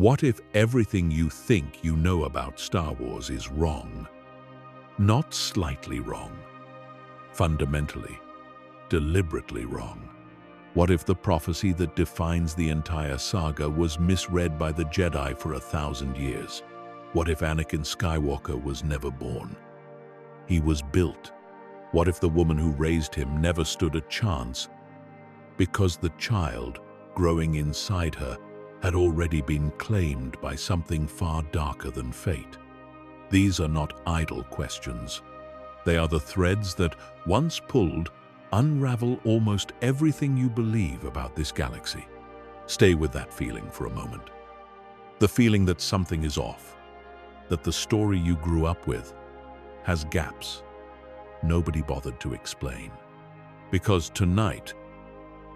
What if everything you think you know about Star Wars is wrong? Not slightly wrong. Fundamentally, deliberately wrong. What if the prophecy that defines the entire saga was misread by the Jedi for 1,000 years? What if Anakin Skywalker was never born? He was built. What if the woman who raised him never stood a chance because the child growing inside her had already been claimed by something far darker than fate? These are not idle questions. They are the threads that, once pulled, unravel almost everything you believe about this galaxy. Stay with that feeling for a moment. The feeling that something is off, that the story you grew up with has gaps nobody bothered to explain. Because tonight,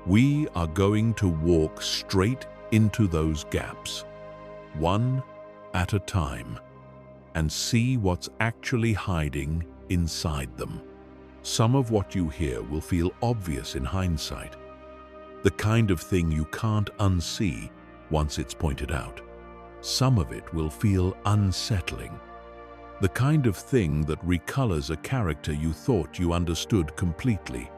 we are going to walk straight into those gaps, one at a time, and see what's actually hiding inside them. Some of what you hear will feel obvious in hindsight, the kind of thing you can't unsee once it's pointed out. Some of it will feel unsettling, the kind of thing that recolors a character you thought you understood completely.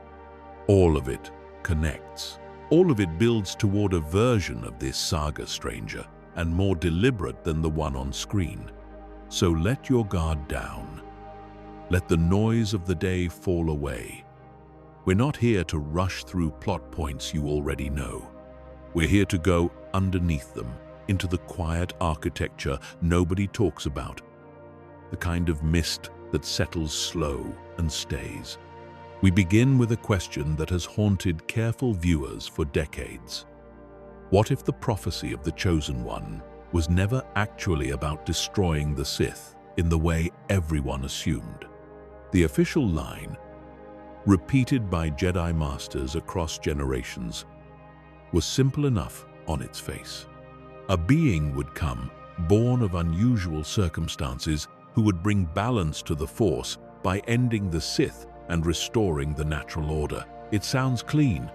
All of it connects. All of it builds toward a version of this saga stranger and more deliberate than the one on screen. So let your guard down. Let the noise of the day fall away. We're not here to rush through plot points you already know. We're here to go underneath them, into the quiet architecture nobody talks about, the kind of mist that settles slow and stays. We begin with a question that has haunted careful viewers for decades. What if the prophecy of the Chosen One was never actually about destroying the Sith in the way everyone assumed? The official line, repeated by Jedi Masters across generations, was simple enough on its face. A being would come, born of unusual circumstances, who would bring balance to the Force by ending the Sith and restoring the natural order. It sounds clean.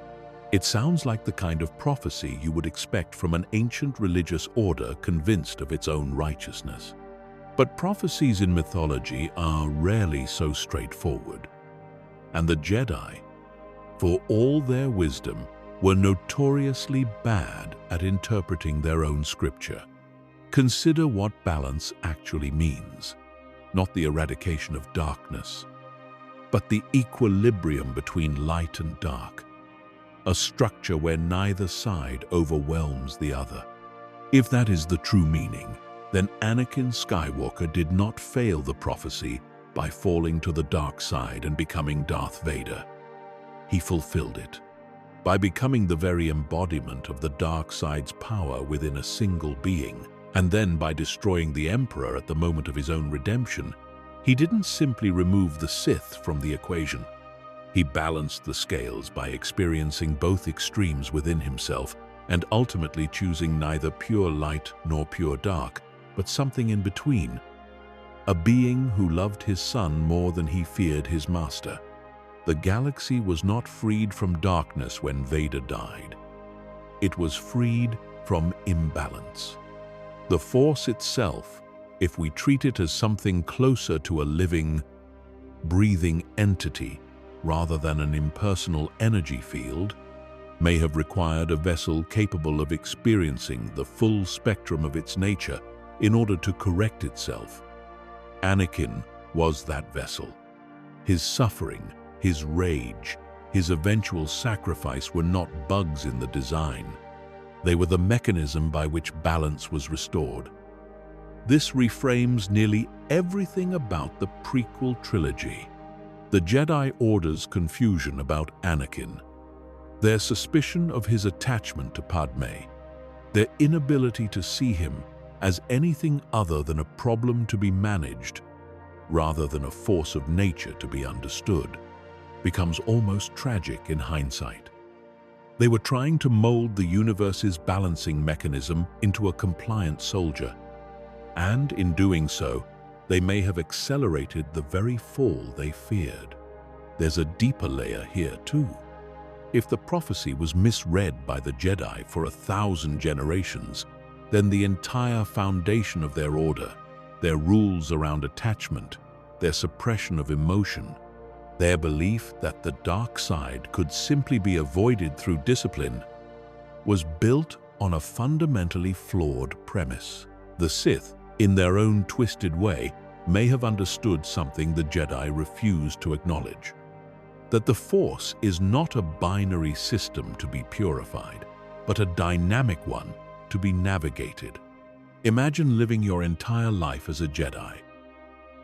It sounds like the kind of prophecy you would expect from an ancient religious order convinced of its own righteousness. But prophecies in mythology are rarely so straightforward. And the Jedi, for all their wisdom, were notoriously bad at interpreting their own scripture. Consider what balance actually means. Not the eradication of darkness, but the equilibrium between light and dark. A structure where neither side overwhelms the other. If that is the true meaning, then Anakin Skywalker did not fail the prophecy by falling to the dark side and becoming Darth Vader. He fulfilled it. By becoming the very embodiment of the dark side's power within a single being, and then by destroying the Emperor at the moment of his own redemption, he didn't simply remove the Sith from the equation. He balanced the scales by experiencing both extremes within himself and ultimately choosing neither pure light nor pure dark, but something in between. A being who loved his son more than he feared his master. The galaxy was not freed from darkness when Vader died. It was freed from imbalance. The Force itself, if we treat it as something closer to a living, breathing entity rather than an impersonal energy field, may have required a vessel capable of experiencing the full spectrum of its nature in order to correct itself. Anakin was that vessel. His suffering, his rage, his eventual sacrifice were not bugs in the design. They were the mechanism by which balance was restored. This reframes nearly everything about the prequel trilogy. The Jedi Order's confusion about Anakin, their suspicion of his attachment to Padme, their inability to see him as anything other than a problem to be managed, rather than a force of nature to be understood, becomes almost tragic in hindsight. They were trying to mold the universe's balancing mechanism into a compliant soldier, and in doing so, they may have accelerated the very fall they feared. There's a deeper layer here too. If the prophecy was misread by the Jedi for 1,000 generations, then the entire foundation of their order, their rules around attachment, their suppression of emotion, their belief that the dark side could simply be avoided through discipline, was built on a fundamentally flawed premise. The Sith, in their own twisted way, may have understood something the Jedi refused to acknowledge: that the Force is not a binary system to be purified, but a dynamic one to be navigated. Imagine living your entire life as a Jedi,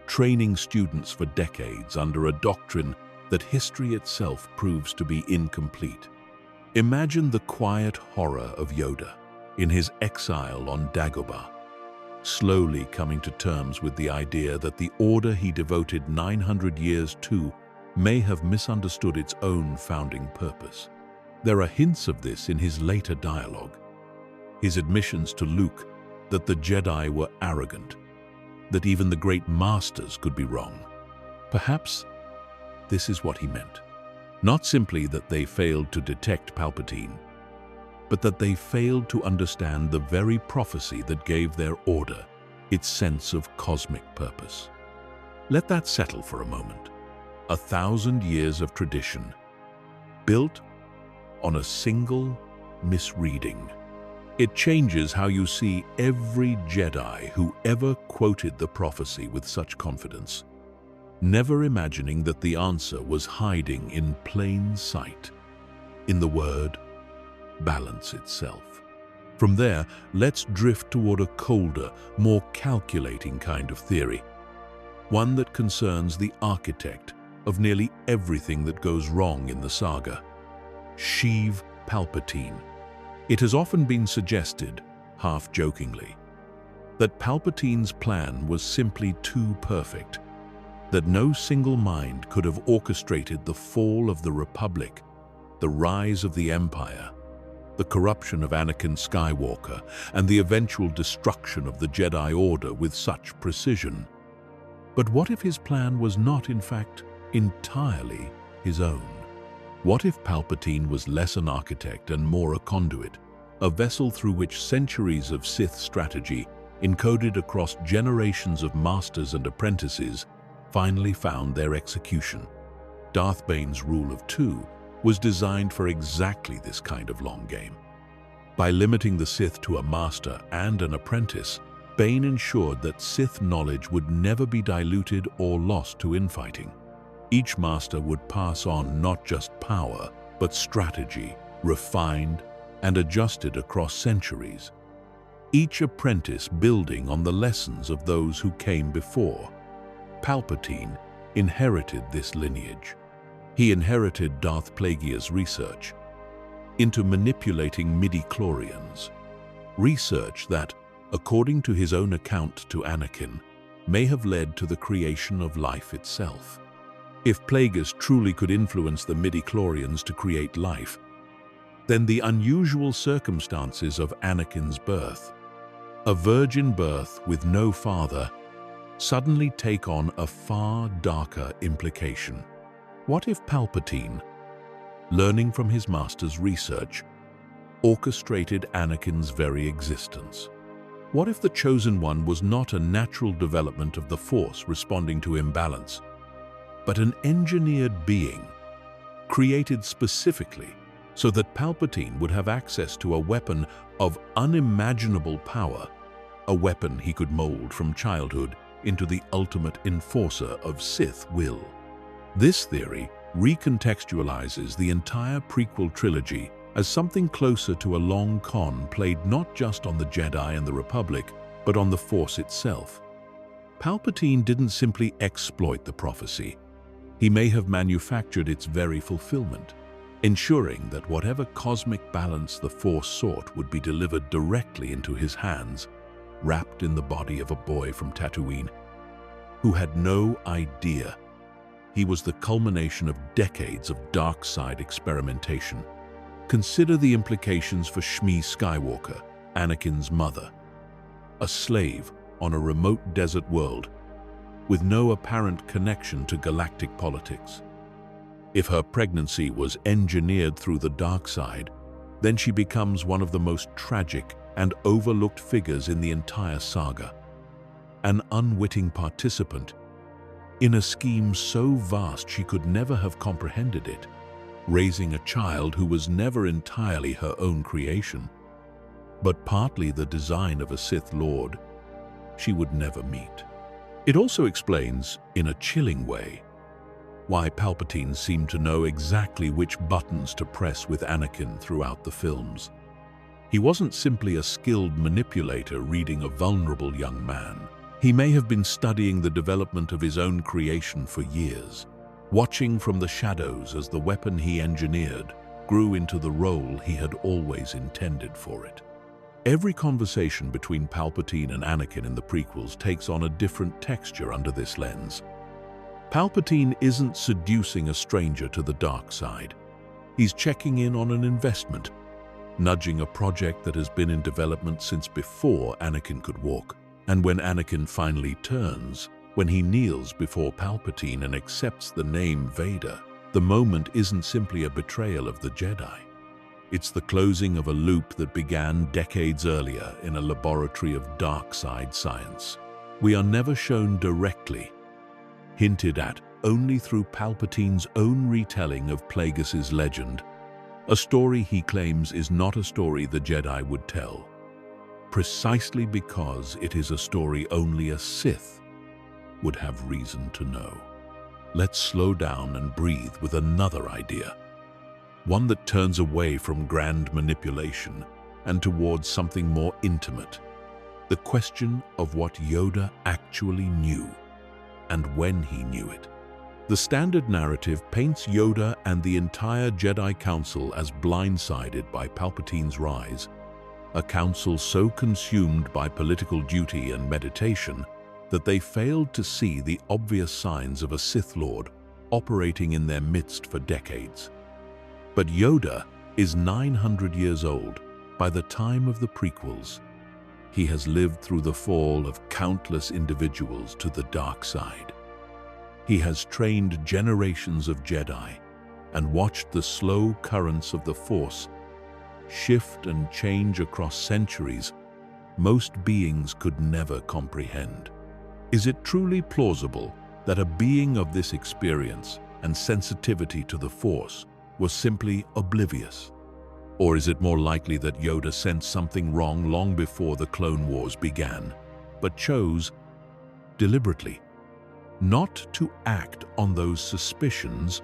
training students for decades under a doctrine that history itself proves to be incomplete. Imagine the quiet horror of Yoda in his exile on Dagobah, slowly coming to terms with the idea that the order he devoted 900 years to may have misunderstood its own founding purpose. There are hints of this in his later dialogue, his admissions to Luke that the Jedi were arrogant, that even the great masters could be wrong. Perhaps this is what he meant. Not simply that they failed to detect Palpatine, but that they failed to understand the very prophecy that gave their order its sense of cosmic purpose. Let that settle for a moment. 1,000 years of tradition, built on a single misreading. It changes how you see every Jedi who ever quoted the prophecy with such confidence, never imagining that the answer was hiding in plain sight, in the word balance itself. From there, let's drift toward a colder, more calculating kind of theory, one that concerns the architect of nearly everything that goes wrong in the saga, Sheev Palpatine. It has often been suggested, half-jokingly, that Palpatine's plan was simply too perfect, that no single mind could have orchestrated the fall of the Republic, the rise of the Empire, the corruption of Anakin Skywalker, and the eventual destruction of the Jedi Order with such precision. But what if his plan was not, in fact, entirely his own? What if Palpatine was less an architect and more a conduit, a vessel through which centuries of Sith strategy, encoded across generations of masters and apprentices, finally found their execution? Darth Bane's rule of two was designed for exactly this kind of long game. By limiting the Sith to a master and an apprentice, Bane ensured that Sith knowledge would never be diluted or lost to infighting. Each master would pass on not just power, but strategy, refined and adjusted across centuries. Each apprentice building on the lessons of those who came before. Palpatine inherited this lineage. He inherited Darth Plagueis' research into manipulating midi-chlorians, research that, according to his own account to Anakin, may have led to the creation of life itself. If Plagueis truly could influence the midi-chlorians to create life, then the unusual circumstances of Anakin's birth, a virgin birth with no father, suddenly take on a far darker implication. What if Palpatine, learning from his master's research, orchestrated Anakin's very existence? What if the Chosen One was not a natural development of the Force responding to imbalance, but an engineered being, created specifically so that Palpatine would have access to a weapon of unimaginable power, a weapon he could mold from childhood into the ultimate enforcer of Sith will? This theory recontextualizes the entire prequel trilogy as something closer to a long con played not just on the Jedi and the Republic, but on the Force itself. Palpatine didn't simply exploit the prophecy. He may have manufactured its very fulfillment, ensuring that whatever cosmic balance the Force sought would be delivered directly into his hands, wrapped in the body of a boy from Tatooine, who had no idea he was the culmination of decades of dark side experimentation. Consider the implications for Shmi Skywalker, Anakin's mother, a slave on a remote desert world with no apparent connection to galactic politics. If her pregnancy was engineered through the dark side, then she becomes one of the most tragic and overlooked figures in the entire saga. An unwitting participant in a scheme so vast she could never have comprehended it, raising a child who was never entirely her own creation, but partly the design of a Sith Lord she would never meet. It also explains, in a chilling way, why Palpatine seemed to know exactly which buttons to press with Anakin throughout the films. He wasn't simply a skilled manipulator reading a vulnerable young man. He may have been studying the development of his own creation for years, watching from the shadows as the weapon he engineered grew into the role he had always intended for it. Every conversation between Palpatine and Anakin in the prequels takes on a different texture under this lens. Palpatine isn't seducing a stranger to the dark side. He's checking in on an investment, nudging a project that has been in development since before Anakin could walk. And when Anakin finally turns, when he kneels before Palpatine and accepts the name Vader, the moment isn't simply a betrayal of the Jedi. It's the closing of a loop that began decades earlier in a laboratory of dark side science. We are never shown directly, hinted at only through Palpatine's own retelling of Plagueis' legend, a story he claims is not a story the Jedi would tell, precisely because it is a story only a Sith would have reason to know. Let's slow down and breathe with another idea, one that turns away from grand manipulation and towards something more intimate, the question of what Yoda actually knew and when he knew it. The standard narrative paints Yoda and the entire Jedi Council as blindsided by Palpatine's rise, a council so consumed by political duty and meditation that they failed to see the obvious signs of a Sith Lord operating in their midst for decades. But Yoda is 900 years old by the time of the prequels. He has lived through the fall of countless individuals to the dark side. He has trained generations of Jedi and watched the slow currents of the Force shift and change across centuries most beings could never comprehend. Is it truly plausible that a being of this experience and sensitivity to the Force was simply oblivious? Or is it more likely that Yoda sensed something wrong long before the Clone Wars began, but chose, deliberately, not to act on those suspicions,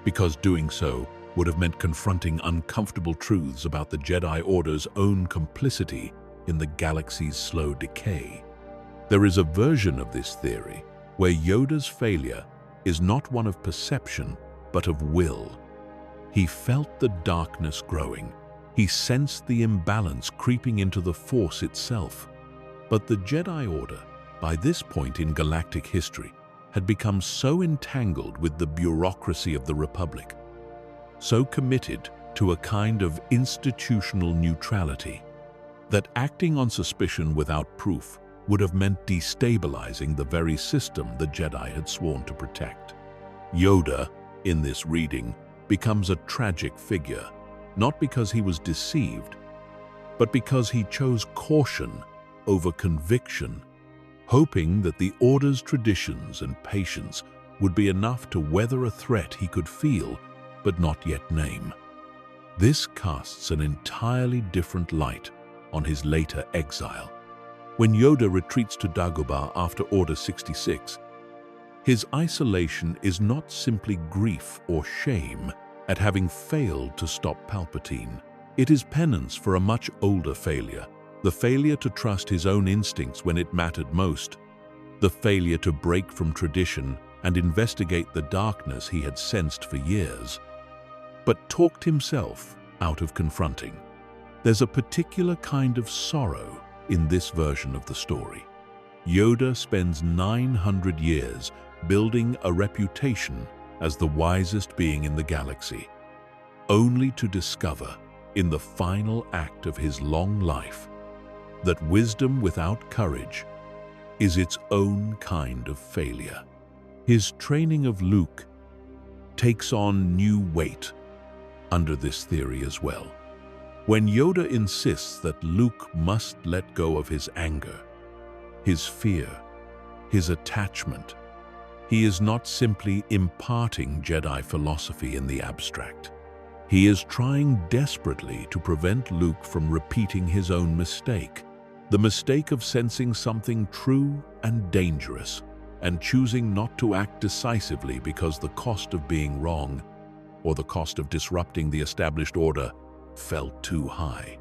because doing so would have meant confronting uncomfortable truths about the Jedi Order's own complicity in the galaxy's slow decay? There is a version of this theory where Yoda's failure is not one of perception, but of will. He felt the darkness growing. He sensed the imbalance creeping into the Force itself. But the Jedi Order, by this point in galactic history, had become so entangled with the bureaucracy of the Republic, so committed to a kind of institutional neutrality, that acting on suspicion without proof would have meant destabilizing the very system the Jedi had sworn to protect. Yoda, in this reading, becomes a tragic figure, not because he was deceived, but because he chose caution over conviction, hoping that the Order's traditions and patience would be enough to weather a threat he could feel but not yet name. This casts an entirely different light on his later exile. When Yoda retreats to Dagobah after Order 66, his isolation is not simply grief or shame at having failed to stop Palpatine. It is penance for a much older failure, the failure to trust his own instincts when it mattered most, the failure to break from tradition and investigate the darkness he had sensed for years, but talked himself out of confronting. There's a particular kind of sorrow in this version of the story. Yoda spends 900 years building a reputation as the wisest being in the galaxy, only to discover, in the final act of his long life, that wisdom without courage is its own kind of failure. His training of Luke takes on new weight under this theory as well. When Yoda insists that Luke must let go of his anger, his fear, his attachment, he is not simply imparting Jedi philosophy in the abstract. He is trying desperately to prevent Luke from repeating his own mistake, the mistake of sensing something true and dangerous, and choosing not to act decisively because the cost of being wrong, or the cost of disrupting the established order, felt too high.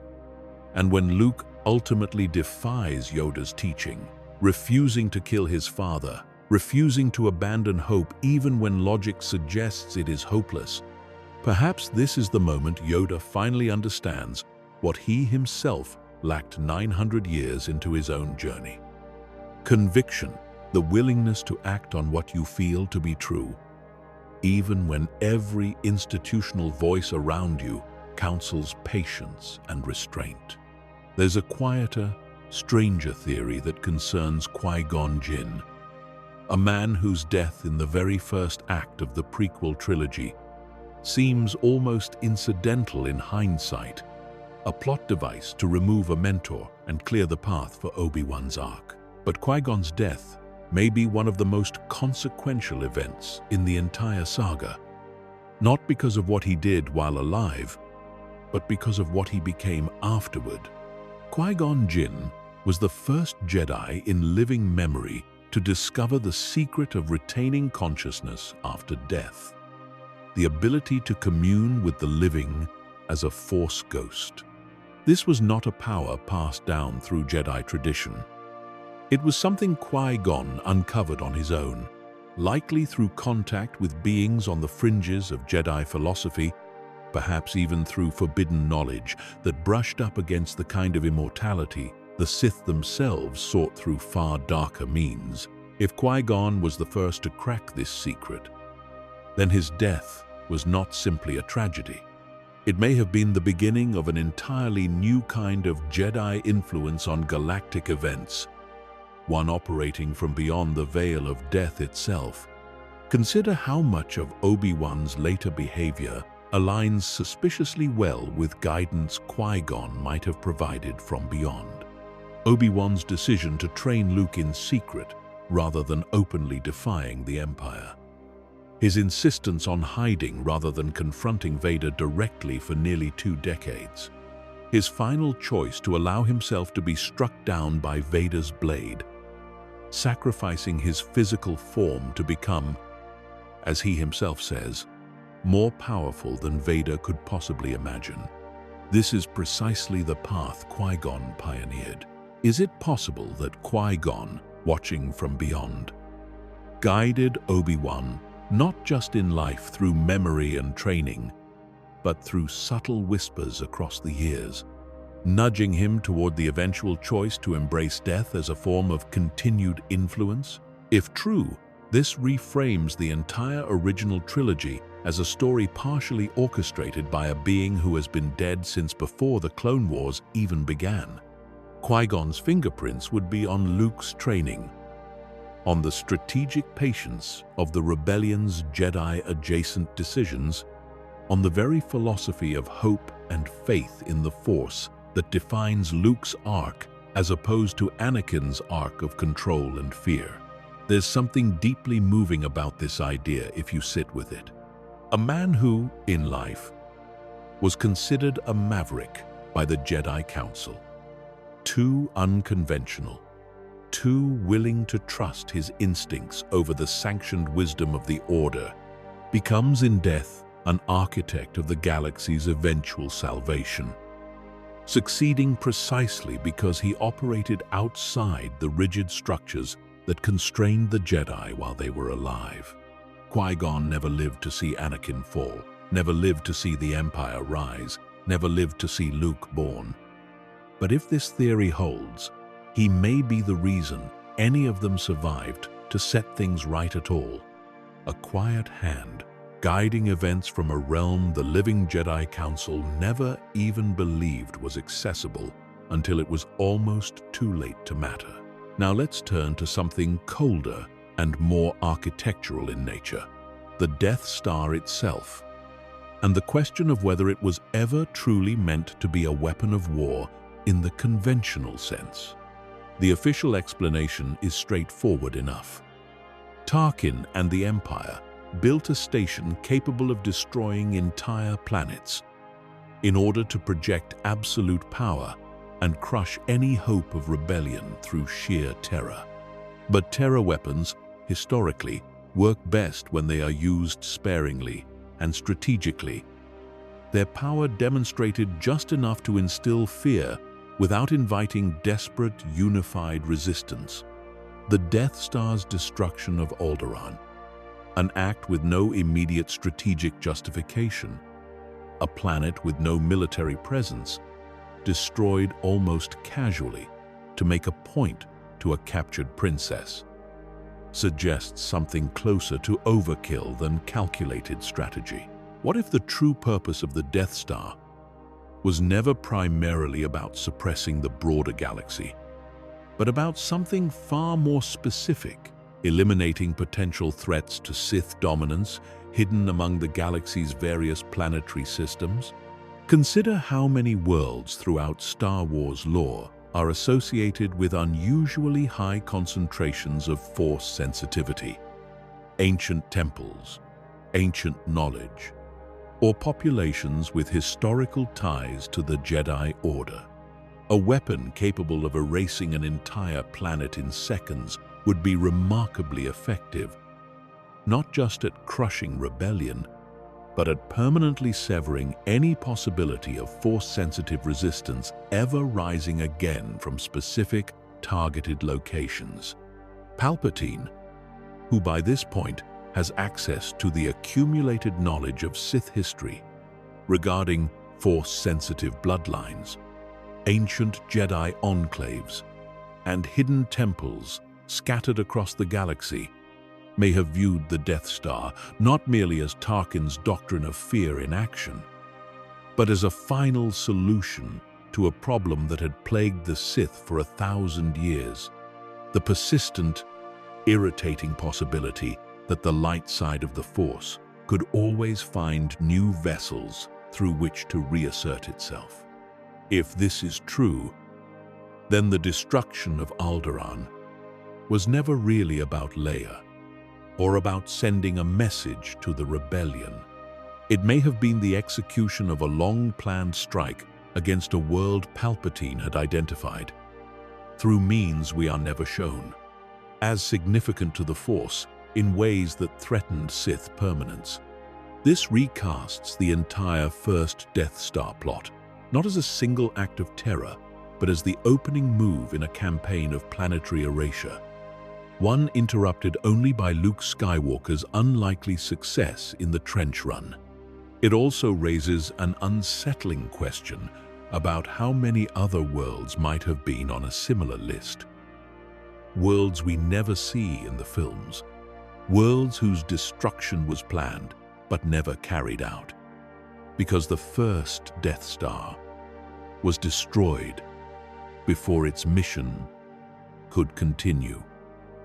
And when Luke ultimately defies Yoda's teaching, refusing to kill his father, refusing to abandon hope even when logic suggests it is hopeless, perhaps this is the moment Yoda finally understands what he himself lacked 900 years into his own journey. Conviction, the willingness to act on what you feel to be true, even when every institutional voice around you counsels patience and restraint. There's a quieter, stranger theory that concerns Qui-Gon Jinn, a man whose death in the very first act of the prequel trilogy seems almost incidental in hindsight, a plot device to remove a mentor and clear the path for Obi-Wan's arc. But Qui-Gon's death may be one of the most consequential events in the entire saga, not because of what he did while alive, but because of what he became afterward. Qui-Gon Jinn was the first Jedi in living memory to discover the secret of retaining consciousness after death, the ability to commune with the living as a Force ghost. This was not a power passed down through Jedi tradition. It was something Qui-Gon uncovered on his own, likely through contact with beings on the fringes of Jedi philosophy, perhaps even through forbidden knowledge that brushed up against the kind of immortality the Sith themselves sought through far darker means. If Qui-Gon was the first to crack this secret, then his death was not simply a tragedy. It may have been the beginning of an entirely new kind of Jedi influence on galactic events, one operating from beyond the veil of death itself. Consider how much of Obi-Wan's later behavior aligns suspiciously well with guidance Qui-Gon might have provided from beyond. Obi-Wan's decision to train Luke in secret rather than openly defying the Empire. His insistence on hiding rather than confronting Vader directly for nearly 2 decades. His final choice to allow himself to be struck down by Vader's blade, sacrificing his physical form to become, as he himself says, more powerful than Vader could possibly imagine. This is precisely the path Qui-Gon pioneered. Is it possible that Qui-Gon, watching from beyond, guided Obi-Wan not just in life through memory and training, but through subtle whispers across the years, nudging him toward the eventual choice to embrace death as a form of continued influence? If true, this reframes the entire original trilogy as a story partially orchestrated by a being who has been dead since before the Clone Wars even began. Qui-Gon's fingerprints would be on Luke's training, on the strategic patience of the rebellion's Jedi-adjacent decisions, on the very philosophy of hope and faith in the Force that defines Luke's arc as opposed to Anakin's arc of control and fear. There's something deeply moving about this idea if you sit with it. A man who, in life, was considered a maverick by the Jedi Council. Too unconventional, too willing to trust his instincts over the sanctioned wisdom of the Order, becomes in death an architect of the galaxy's eventual salvation, succeeding precisely because he operated outside the rigid structures that constrained the Jedi while they were alive. Qui-Gon never lived to see Anakin fall, never lived to see the Empire rise, never lived to see Luke born. But if this theory holds, he may be the reason any of them survived to set things right at all. A quiet hand, guiding events from a realm the living Jedi Council never even believed was accessible until it was almost too late to matter. Now let's turn to something colder and more architectural in nature, the Death Star itself. and the question of whether it was ever truly meant to be a weapon of war in the conventional sense. The official explanation is straightforward enough. Tarkin and the Empire built a station capable of destroying entire planets in order to project absolute power and crush any hope of rebellion through sheer terror. But terror weapons, historically, work best when they are used sparingly and strategically. Their power demonstrated just enough to instill fear without inviting desperate, unified resistance. The Death Star's destruction of Alderaan, an act with no immediate strategic justification, a planet with no military presence, destroyed almost casually to make a point to a captured princess, suggests something closer to overkill than calculated strategy. What if the true purpose of the Death Star was never primarily about suppressing the broader galaxy, but about something far more specific, eliminating potential threats to Sith dominance hidden among the galaxy's various planetary systems? Consider how many worlds throughout Star Wars lore are associated with unusually high concentrations of Force sensitivity. Ancient temples, ancient knowledge, or populations with historical ties to the Jedi Order. A weapon capable of erasing an entire planet in seconds would be remarkably effective, not just at crushing rebellion, but at permanently severing any possibility of Force-sensitive resistance ever rising again from specific, targeted locations. Palpatine, who by this point has access to the accumulated knowledge of Sith history regarding Force-sensitive bloodlines, ancient Jedi enclaves, and hidden temples scattered across the galaxy, may have viewed the Death Star not merely as Tarkin's doctrine of fear in action, but as a final solution to a problem that had plagued the Sith for 1,000 years, the persistent, irritating possibility that the light side of the Force could always find new vessels through which to reassert itself. If this is true, then the destruction of Alderaan was never really about Leia, or about sending a message to the rebellion. It may have been the execution of a long-planned strike against a world Palpatine had identified, through means we are never shown, as significant to the Force in ways that threatened Sith permanence. This recasts the entire first Death Star plot, not as a single act of terror, but as the opening move in a campaign of planetary erasure, one interrupted only by Luke Skywalker's unlikely success in the trench run. It also raises an unsettling question about how many other worlds might have been on a similar list. Worlds we never see in the films, worlds whose destruction was planned but never carried out, because the first Death Star was destroyed before its mission could continue.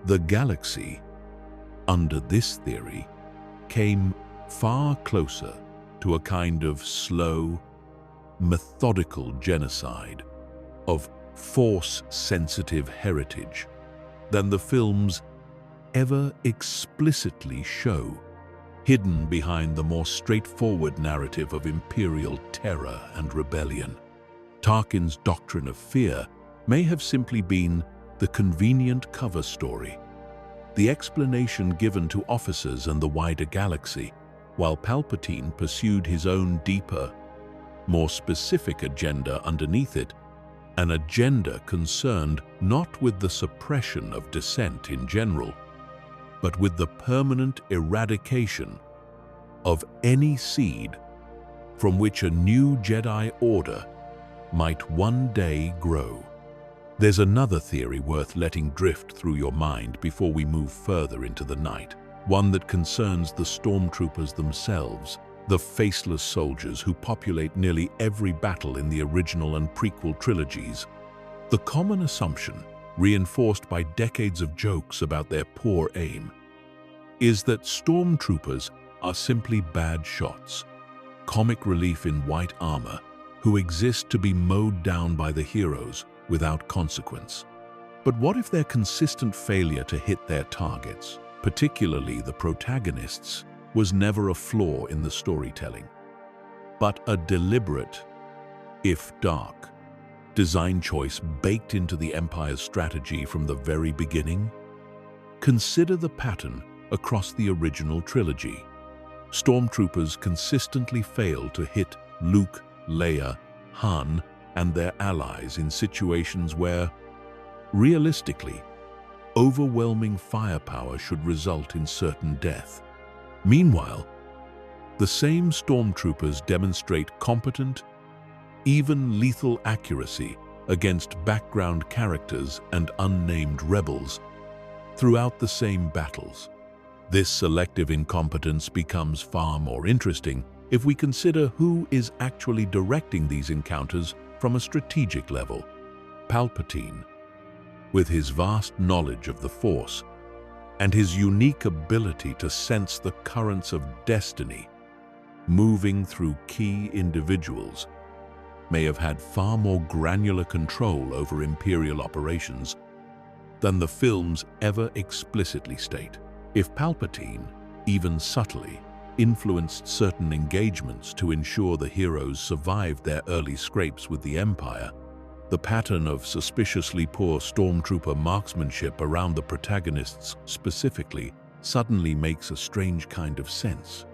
The galaxy, under this theory, came far closer to a kind of slow, methodical genocide of Force-sensitive heritage than the films ever explicitly show, hidden behind the more straightforward narrative of imperial terror and rebellion. Tarkin's doctrine of fear may have simply been the convenient cover story, the explanation given to officers and the wider galaxy, while Palpatine pursued his own deeper, more specific agenda underneath it, an agenda concerned not with the suppression of dissent in general, but with the permanent eradication of any seed from which a new Jedi Order might one day grow. There's another theory worth letting drift through your mind before we move further into the night, one that concerns the stormtroopers themselves, the faceless soldiers who populate nearly every battle in the original and prequel trilogies. The common assumption, reinforced by decades of jokes about their poor aim, is that stormtroopers are simply bad shots, comic relief in white armor, who exist to be mowed down by the heroes without consequence. But what if their consistent failure to hit their targets, particularly the protagonists, was never a flaw in the storytelling, but a deliberate, if dark, design choice baked into the Empire's strategy from the very beginning? Consider the pattern across the original trilogy. Stormtroopers consistently fail to hit Luke, Leia, Han, and their allies in situations where, realistically, overwhelming firepower should result in certain death. Meanwhile, the same stormtroopers demonstrate competent, even lethal accuracy against background characters and unnamed rebels throughout the same battles. This selective incompetence becomes far more interesting if we consider who is actually directing these encounters from a strategic level. Palpatine, with his vast knowledge of the Force and his unique ability to sense the currents of destiny moving through key individuals, may have had far more granular control over Imperial operations than the films ever explicitly state. If Palpatine, even subtly, influenced certain engagements to ensure the heroes survived their early scrapes with the Empire, the pattern of suspiciously poor stormtrooper marksmanship around the protagonists specifically suddenly makes a strange kind of sense.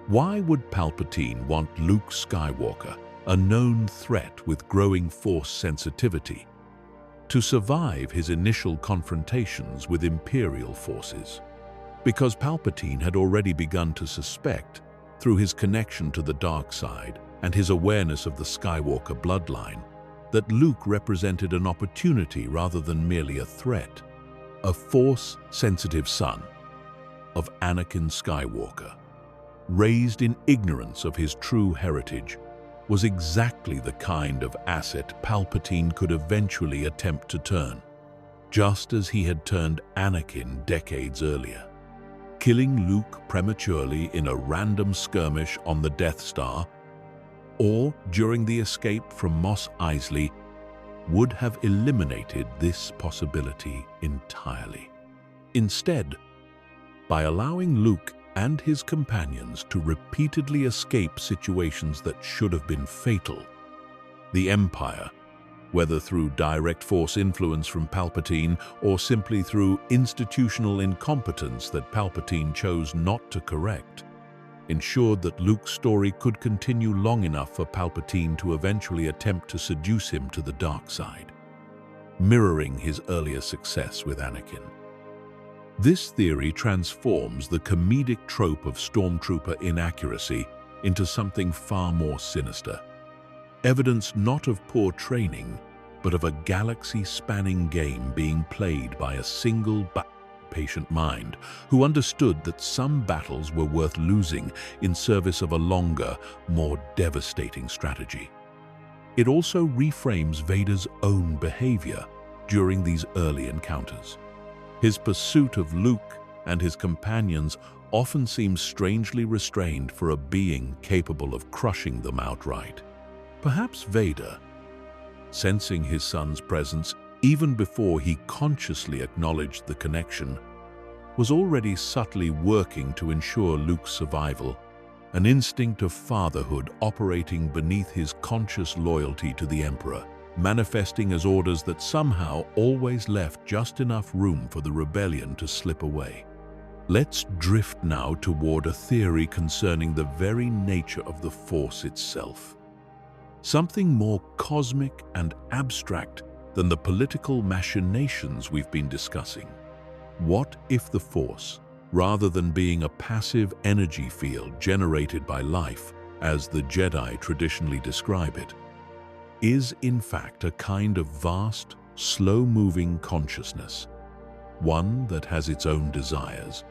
Why would Palpatine want Luke Skywalker, a known threat with growing Force sensitivity, to survive his initial confrontations with Imperial forces? Because Palpatine had already begun to suspect, through his connection to the dark side and his awareness of the Skywalker bloodline, that Luke represented an opportunity rather than merely a threat. A Force-sensitive son of Anakin Skywalker, raised in ignorance of his true heritage, was exactly the kind of asset Palpatine could eventually attempt to turn, just as he had turned Anakin decades earlier. Killing Luke prematurely in a random skirmish on the Death Star, or during the escape from Mos Eisley, would have eliminated this possibility entirely. Instead, by allowing Luke and his companions to repeatedly escape situations that should have been fatal, the Empire, whether through direct Force influence from Palpatine or simply through institutional incompetence that Palpatine chose not to correct, ensured that Luke's story could continue long enough for Palpatine to eventually attempt to seduce him to the dark side, mirroring his earlier success with Anakin. This theory transforms the comedic trope of stormtrooper inaccuracy into something far more sinister. Evidence not of poor training, but of a galaxy-spanning game being played by a single patient mind who understood that some battles were worth losing in service of a longer, more devastating strategy. It also reframes Vader's own behavior during these early encounters. His pursuit of Luke and his companions often seems strangely restrained for a being capable of crushing them outright. Perhaps Vader, sensing his son's presence even before he consciously acknowledged the connection, was already subtly working to ensure Luke's survival, an instinct of fatherhood operating beneath his conscious loyalty to the Emperor, manifesting as orders that somehow always left just enough room for the rebellion to slip away. Let's drift now toward a theory concerning the very nature of the Force itself. Something more cosmic and abstract than the political machinations we've been discussing. What if the Force, rather than being a passive energy field generated by life, as the Jedi traditionally describe it, is in fact a kind of vast, slow-moving consciousness, one that has its own desires,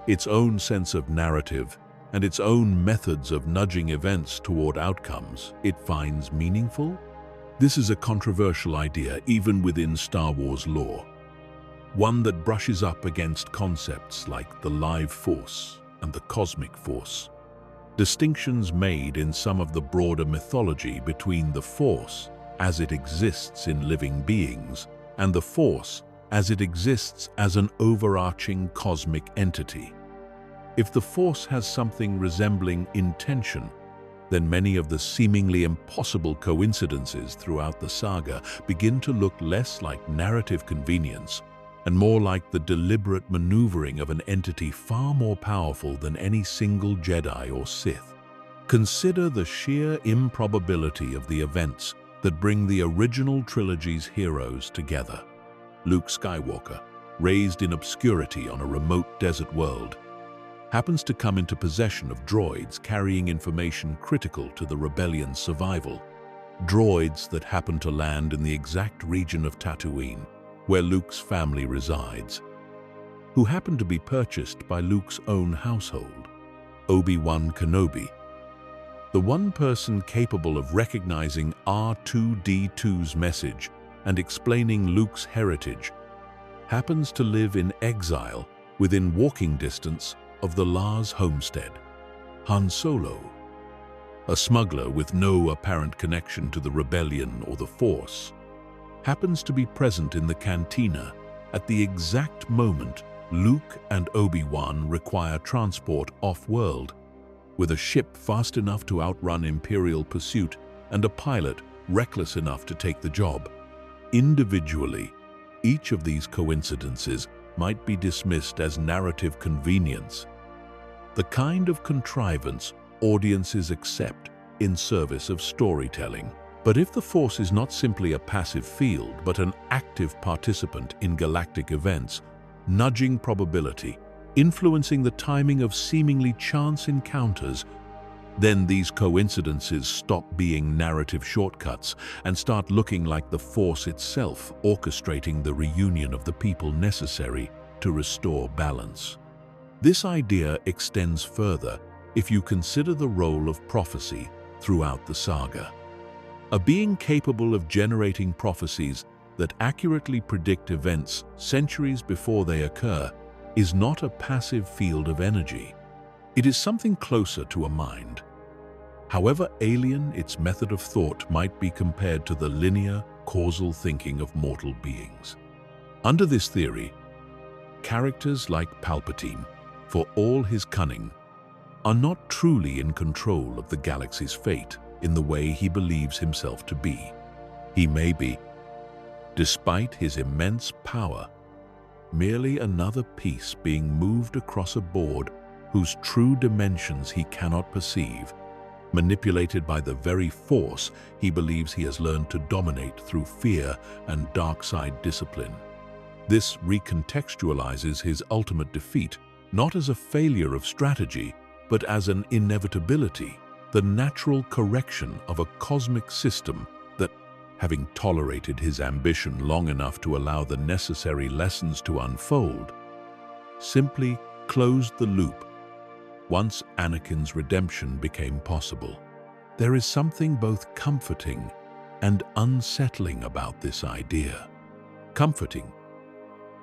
its own sense of narrative, and its own methods of nudging events toward outcomes it finds meaningful? This is a controversial idea even within Star Wars lore, one that brushes up against concepts like the live Force and the cosmic Force. Distinctions made in some of the broader mythology between the Force as it exists in living beings and the Force as it exists as an overarching cosmic entity. If the Force has something resembling intention, then many of the seemingly impossible coincidences throughout the saga begin to look less like narrative convenience and more like the deliberate maneuvering of an entity far more powerful than any single Jedi or Sith. Consider the sheer improbability of the events that bring the original trilogy's heroes together. Luke Skywalker, raised in obscurity on a remote desert world, happens to come into possession of droids carrying information critical to the rebellion's survival. Droids that happen to land in the exact region of Tatooine, where Luke's family resides, who happen to be purchased by Luke's own household. Obi-Wan Kenobi, the one person capable of recognizing R2-D2's message and explaining Luke's heritage, happens to live in exile within walking distance of the Lars homestead. Han Solo, a smuggler with no apparent connection to the rebellion or the Force, happens to be present in the cantina at the exact moment Luke and Obi-Wan require transport off-world, with a ship fast enough to outrun Imperial pursuit and a pilot reckless enough to take the job. Individually, each of these coincidences might be dismissed as narrative convenience, the kind of contrivance audiences accept in service of storytelling. But if the Force is not simply a passive field, but an active participant in galactic events, nudging probability, influencing the timing of seemingly chance encounters, then these coincidences stop being narrative shortcuts and start looking like the Force itself orchestrating the reunion of the people necessary to restore balance. This idea extends further if you consider the role of prophecy throughout the saga. A being capable of generating prophecies that accurately predict events centuries before they occur is not a passive field of energy. It is something closer to a mind. However alien its method of thought might be compared to the linear, causal thinking of mortal beings. Under this theory, characters like Palpatine, for all his cunning, are not truly in control of the galaxy's fate in the way he believes himself to be. He may be, despite his immense power, merely another piece being moved across a board whose true dimensions he cannot perceive, manipulated by the very Force he believes he has learned to dominate through fear and dark side discipline. This recontextualizes his ultimate defeat, not as a failure of strategy, but as an inevitability, the natural correction of a cosmic system that, having tolerated his ambition long enough to allow the necessary lessons to unfold, simply closed the loop once Anakin's redemption became possible. There is something both comforting and unsettling about this idea. Comforting,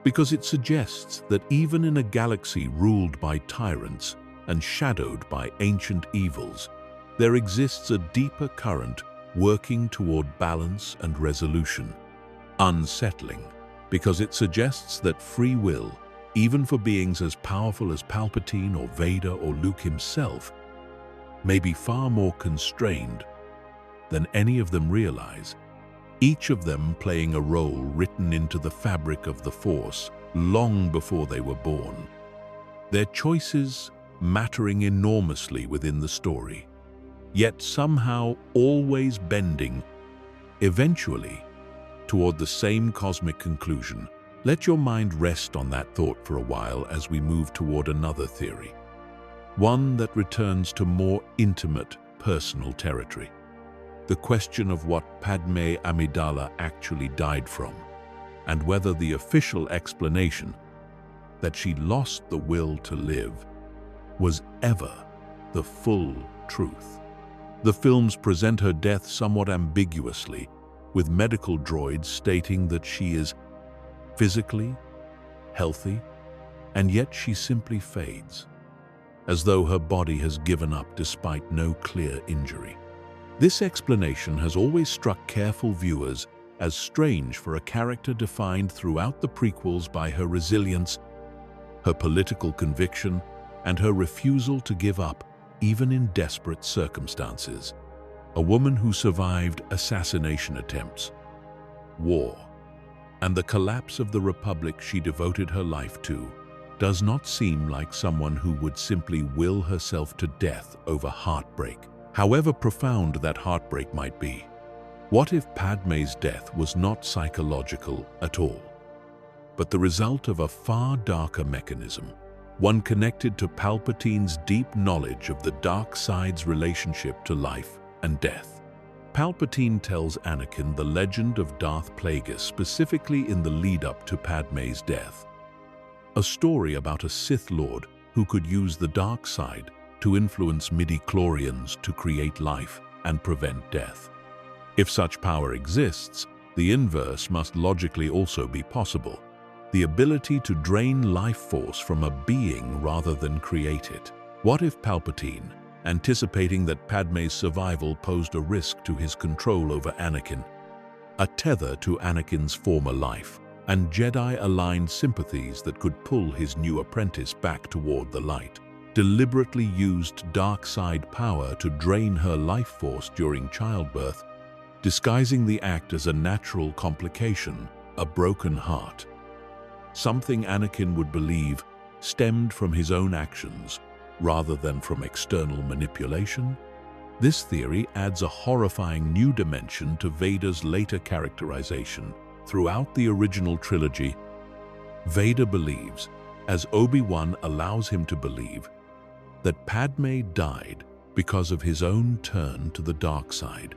because it suggests that even in a galaxy ruled by tyrants and shadowed by ancient evils, there exists a deeper current working toward balance and resolution. Unsettling, because it suggests that free will, even for beings as powerful as Palpatine or Vader or Luke himself, may be far more constrained than any of them realize, each of them playing a role written into the fabric of the Force long before they were born. Their choices mattering enormously within the story, yet somehow always bending, eventually, toward the same cosmic conclusion. Let your mind rest on that thought for a while as we move toward another theory, one that returns to more intimate, personal territory. The question of what Padme Amidala actually died from, and whether the official explanation that she lost the will to live was ever the full truth. The films present her death somewhat ambiguously, with medical droids stating that she is physically healthy, and yet she simply fades. as though her body has given up despite no clear injury. This explanation has always struck careful viewers as strange for a character defined throughout the prequels by her resilience, her political conviction, and her refusal to give up, even in desperate circumstances. A woman who survived assassination attempts, war, and the collapse of the republic she devoted her life to does not seem like someone who would simply will herself to death over heartbreak, however profound that heartbreak might be. What if Padmé's death was not psychological at all, but the result of a far darker mechanism, one connected to Palpatine's deep knowledge of the dark side's relationship to life and death? Palpatine tells Anakin the legend of Darth Plagueis specifically in the lead-up to Padmé's death, a story about a Sith Lord who could use the dark side to influence midi-chlorians to create life and prevent death. If such power exists, the inverse must logically also be possible, the ability to drain life force from a being rather than create it. What if Palpatine, anticipating that Padmé's survival posed a risk to his control over Anakin, a tether to Anakin's former life, and Jedi-aligned sympathies that could pull his new apprentice back toward the light, deliberately used dark side power to drain her life force during childbirth, disguising the act as a natural complication, a broken heart? Something Anakin would believe stemmed from his own actions rather than from external manipulation? This theory adds a horrifying new dimension to Vader's later characterization. Throughout the original trilogy, Vader believes, as Obi-Wan allows him to believe, that Padmé died because of his own turn to the dark side,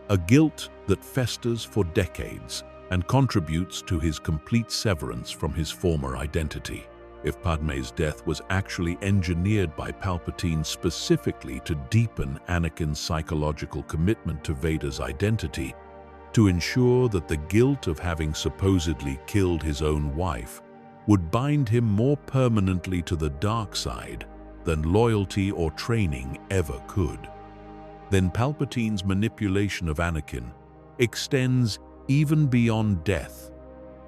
a guilt that festers for decades and contributes to his complete severance from his former identity. If Padmé's death was actually engineered by Palpatine specifically to deepen Anakin's psychological commitment to Vader's identity, to ensure that the guilt of having supposedly killed his own wife would bind him more permanently to the dark side than loyalty or training ever could, then Palpatine's manipulation of Anakin extends even beyond death,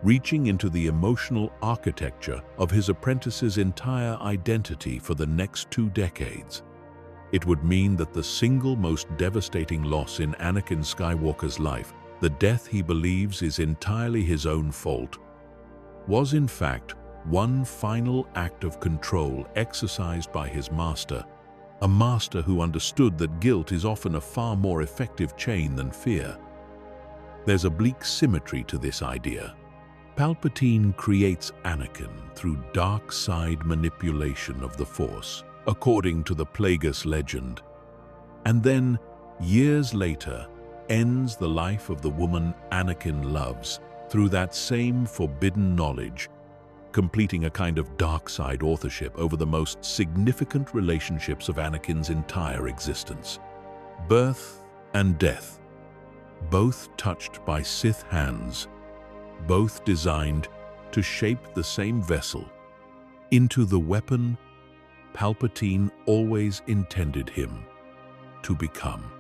reaching into the emotional architecture of his apprentice's entire identity for the next 2 decades. It would mean that the single most devastating loss in Anakin Skywalker's life, the death he believes is entirely his own fault, was in fact one final act of control exercised by his master, a master who understood that guilt is often a far more effective chain than fear. There's a bleak symmetry to this idea. Palpatine creates Anakin through dark side manipulation of the Force, according to the Plagueis legend, and then, years later, ends the life of the woman Anakin loves through that same forbidden knowledge, completing a kind of dark side authorship over the most significant relationships of Anakin's entire existence. Birth and death, both touched by Sith hands, both designed to shape the same vessel into the weapon Palpatine always intended him to become.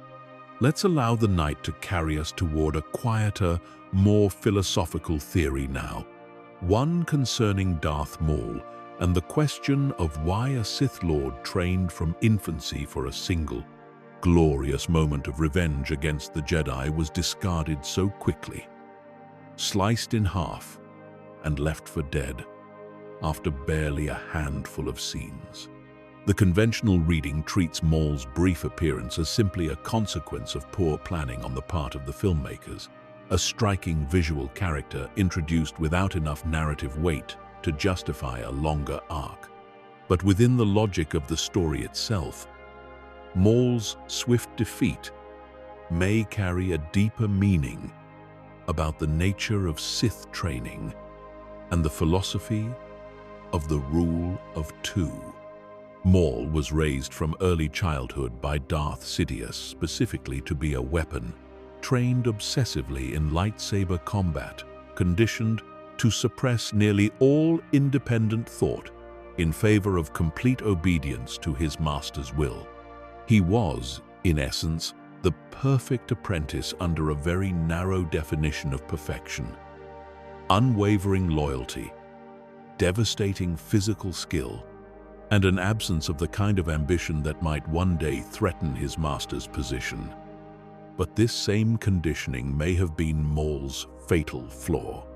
Let's allow the night to carry us toward a quieter, more philosophical theory now, one concerning Darth Maul and the question of why a Sith Lord trained from infancy for a single, glorious moment of revenge against the Jedi was discarded so quickly, sliced in half and left for dead after barely a handful of scenes. The conventional reading treats Maul's brief appearance as simply a consequence of poor planning on the part of the filmmakers, a striking visual character introduced without enough narrative weight to justify a longer arc. But within the logic of the story itself, Maul's swift defeat may carry a deeper meaning about the nature of Sith training and the philosophy of the rule of 2. Maul was raised from early childhood by Darth Sidious specifically to be a weapon, trained obsessively in lightsaber combat, conditioned to suppress nearly all independent thought, in favor of complete obedience to his master's will. He was, in essence, the perfect apprentice under a very narrow definition of perfection. Unwavering loyalty, devastating physical skill, and an absence of the kind of ambition that might one day threaten his master's position. But this same conditioning may have been Maul's fatal flaw.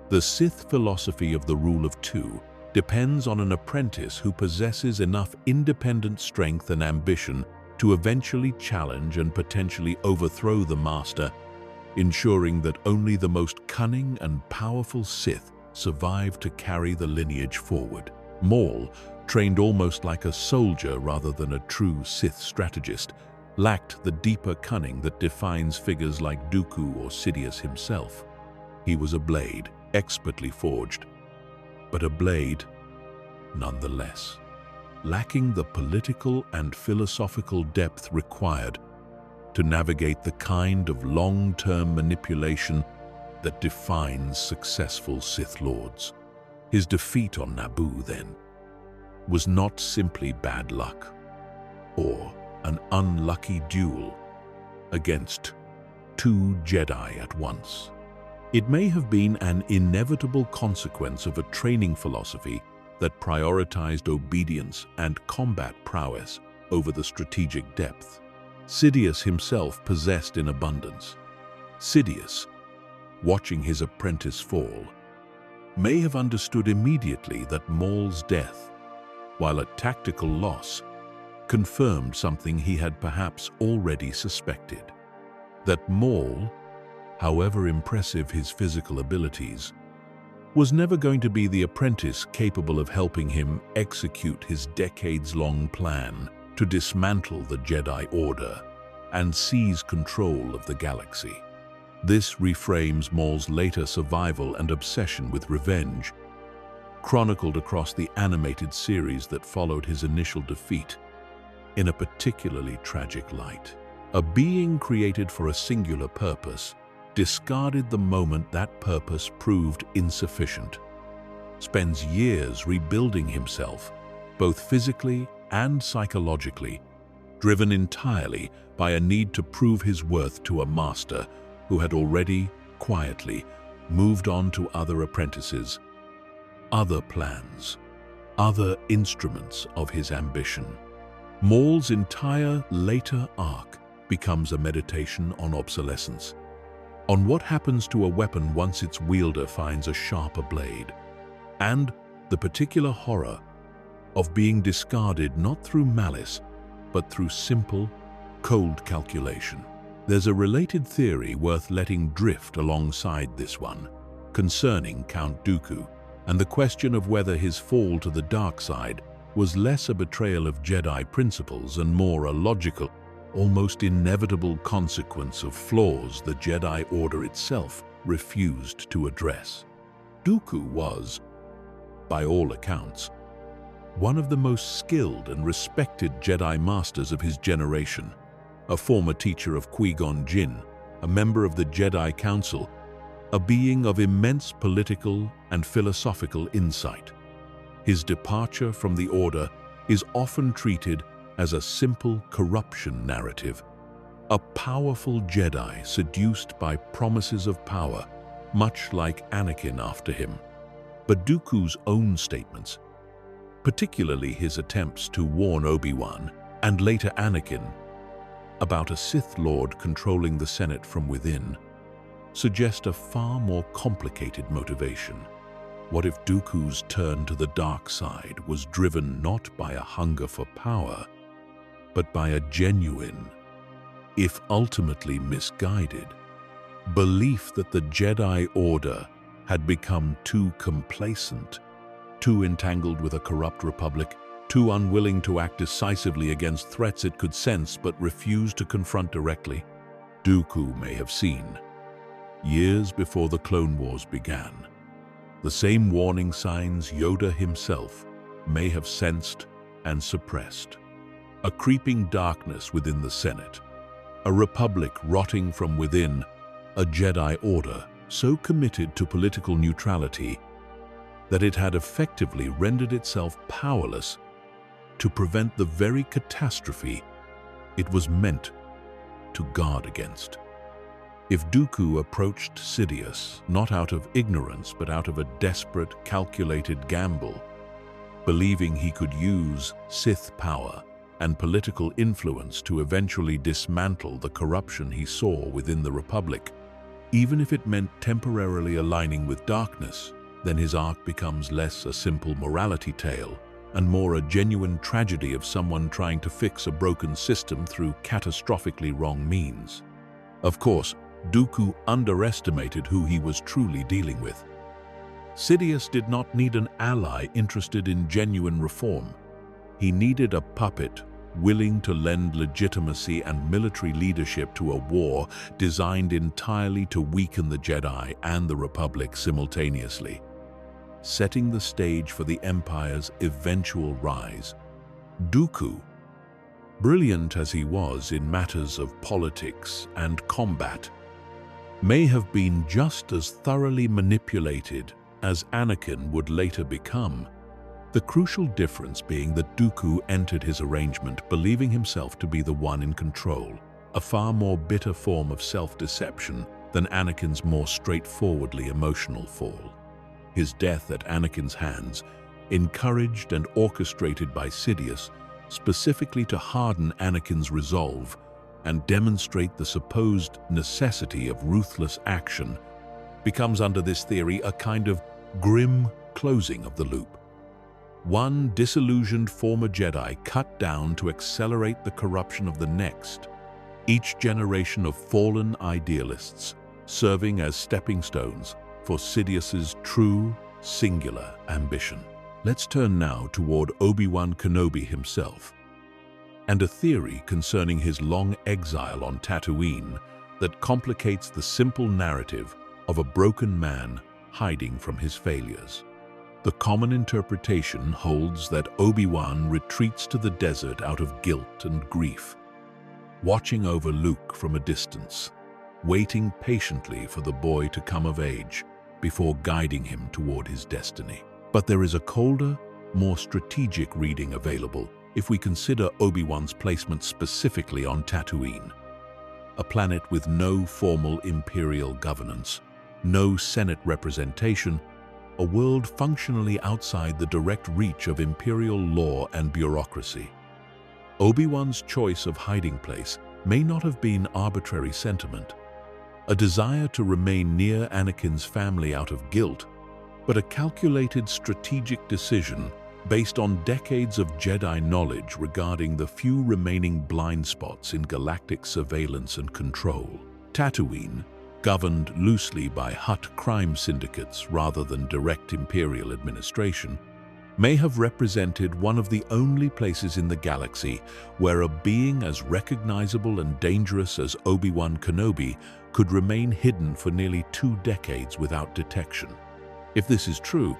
The Sith philosophy of the rule of two depends on an apprentice who possesses enough independent strength and ambition to eventually challenge and potentially overthrow the master, ensuring that only the most cunning and powerful Sith survive to carry the lineage forward. Maul, trained almost like a soldier rather than a true Sith strategist, lacked the deeper cunning that defines figures like Dooku or Sidious himself. He was a blade, expertly forged, but a blade nonetheless, lacking the political and philosophical depth required to navigate the kind of long-term manipulation that defines successful Sith Lords. His defeat on Naboo, then, was not simply bad luck or an unlucky duel against two Jedi at once. It may have been an inevitable consequence of a training philosophy that prioritized obedience and combat prowess over the strategic depth Sidious himself possessed in abundance. Sidious, watching his apprentice fall, may have understood immediately that Maul's death, while a tactical loss, confirmed something he had perhaps already suspected. That Maul, however impressive his physical abilities, was never going to be the apprentice capable of helping him execute his decades-long plan to dismantle the Jedi Order and seize control of the galaxy. This reframes Maul's later survival and obsession with revenge, chronicled across the animated series that followed his initial defeat, in a particularly tragic light. A being created for a singular purpose discarded the moment that purpose proved insufficient, spends years rebuilding himself, both physically and psychologically, driven entirely by a need to prove his worth to a master who had already, quietly, moved on to other apprentices, other plans, other instruments of his ambition. Maul's entire later arc becomes a meditation on obsolescence, on what happens to a weapon once its wielder finds a sharper blade, and the particular horror of being discarded not through malice, but through simple, cold calculation. There's a related theory worth letting drift alongside this one, concerning Count Dooku, and the question of whether his fall to the dark side was less a betrayal of Jedi principles and more a logical, almost inevitable consequence of flaws the Jedi Order itself refused to address. Dooku was, by all accounts, one of the most skilled and respected Jedi Masters of his generation, a former teacher of Qui-Gon Jinn, a member of the Jedi Council, a being of immense political and philosophical insight. His departure from the Order is often treated as a simple corruption narrative, a powerful Jedi seduced by promises of power, much like Anakin after him. But Dooku's own statements, particularly his attempts to warn Obi-Wan and later Anakin about a Sith Lord controlling the Senate from within, suggest a far more complicated motivation. What if Dooku's turn to the dark side was driven not by a hunger for power, but by a genuine, if ultimately misguided, belief that the Jedi Order had become too complacent, too entangled with a corrupt republic, too unwilling to act decisively against threats it could sense but refused to confront directly? Dooku may have seen, years before the Clone Wars began, the same warning signs Yoda himself may have sensed and suppressed. A creeping darkness within the Senate, a republic rotting from within, a Jedi Order so committed to political neutrality that it had effectively rendered itself powerless to prevent the very catastrophe it was meant to guard against. If Dooku approached Sidious not out of ignorance but out of a desperate, calculated gamble, believing he could use Sith power and political influence to eventually dismantle the corruption he saw within the Republic, even if it meant temporarily aligning with darkness, then his arc becomes less a simple morality tale and more a genuine tragedy of someone trying to fix a broken system through catastrophically wrong means. Of course, Dooku underestimated who he was truly dealing with. Sidious did not need an ally interested in genuine reform. He needed a puppet willing to lend legitimacy and military leadership to a war designed entirely to weaken the Jedi and the Republic simultaneously, setting the stage for the Empire's eventual rise. Dooku, brilliant as he was in matters of politics and combat, may have been just as thoroughly manipulated as Anakin would later become, the crucial difference being that Dooku entered his arrangement believing himself to be the one in control, a far more bitter form of self-deception than Anakin's more straightforwardly emotional fall. His death at Anakin's hands, encouraged and orchestrated by Sidious, specifically to harden Anakin's resolve and demonstrate the supposed necessity of ruthless action, becomes under this theory a kind of grim closing of the loop. One disillusioned former Jedi cut down to accelerate the corruption of the next, each generation of fallen idealists serving as stepping stones for Sidious's true, singular ambition. Let's turn now toward Obi-Wan Kenobi himself, and a theory concerning his long exile on Tatooine that complicates the simple narrative of a broken man hiding from his failures. The common interpretation holds that Obi-Wan retreats to the desert out of guilt and grief, watching over Luke from a distance, waiting patiently for the boy to come of age before guiding him toward his destiny. But there is a colder, more strategic reading available if we consider Obi-Wan's placement specifically on Tatooine, a planet with no formal imperial governance, no Senate representation, a world functionally outside the direct reach of imperial law and bureaucracy. Obi-Wan's choice of hiding place may not have been arbitrary sentiment, a desire to remain near Anakin's family out of guilt, but a calculated strategic decision based on decades of Jedi knowledge regarding the few remaining blind spots in galactic surveillance and control. Tatooine, governed loosely by Hutt crime syndicates rather than direct imperial administration, may have represented one of the only places in the galaxy where a being as recognizable and dangerous as Obi-Wan Kenobi could remain hidden for nearly 2 decades without detection. If this is true,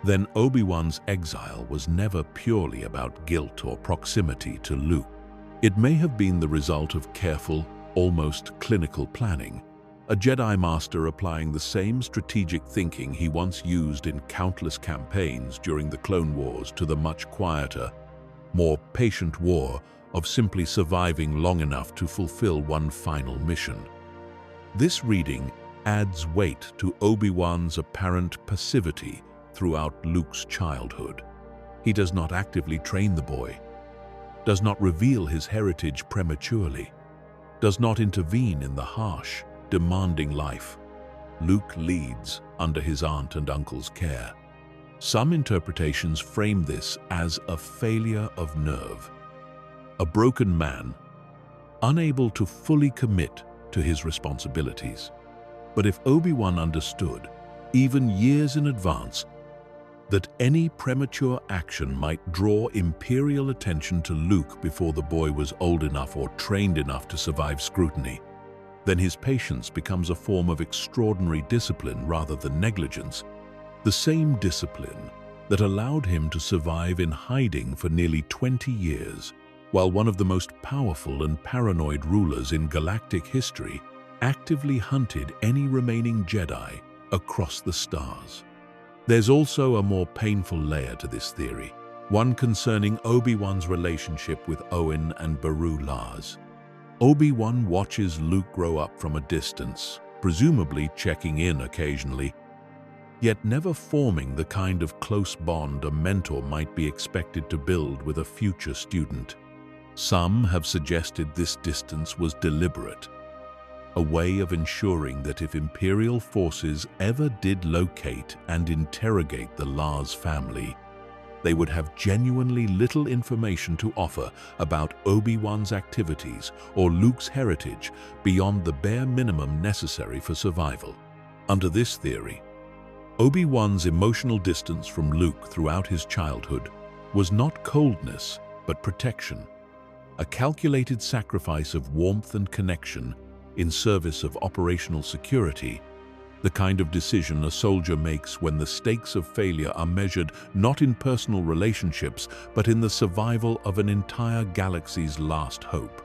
then Obi-Wan's exile was never purely about guilt or proximity to Luke. It may have been the result of careful, almost clinical planning, a Jedi Master applying the same strategic thinking he once used in countless campaigns during the Clone Wars to the much quieter, more patient war of simply surviving long enough to fulfill one final mission. This reading adds weight to Obi-Wan's apparent passivity throughout Luke's childhood. He does not actively train the boy, does not reveal his heritage prematurely, does not intervene in the harsh, demanding life Luke leads under his aunt and uncle's care. Some interpretations frame this as a failure of nerve, a broken man, unable to fully commit to his responsibilities. But if Obi-Wan understood, even years in advance, that any premature action might draw imperial attention to Luke before the boy was old enough or trained enough to survive scrutiny, then his patience becomes a form of extraordinary discipline rather than negligence, the same discipline that allowed him to survive in hiding for nearly 20 years, while one of the most powerful and paranoid rulers in galactic history actively hunted any remaining Jedi across the stars. There's also a more painful layer to this theory, one concerning Obi-Wan's relationship with Owen and Beru Lars. Obi-Wan watches Luke grow up from a distance, presumably checking in occasionally, yet never forming the kind of close bond a mentor might be expected to build with a future student. Some have suggested this distance was deliberate, a way of ensuring that if Imperial forces ever did locate and interrogate the Lars family, they would have genuinely little information to offer about Obi-Wan's activities or Luke's heritage beyond the bare minimum necessary for survival. Under this theory, Obi-Wan's emotional distance from Luke throughout his childhood was not coldness, but protection, a calculated sacrifice of warmth and connection in service of operational security, the kind of decision a soldier makes when the stakes of failure are measured not in personal relationships, but in the survival of an entire galaxy's last hope.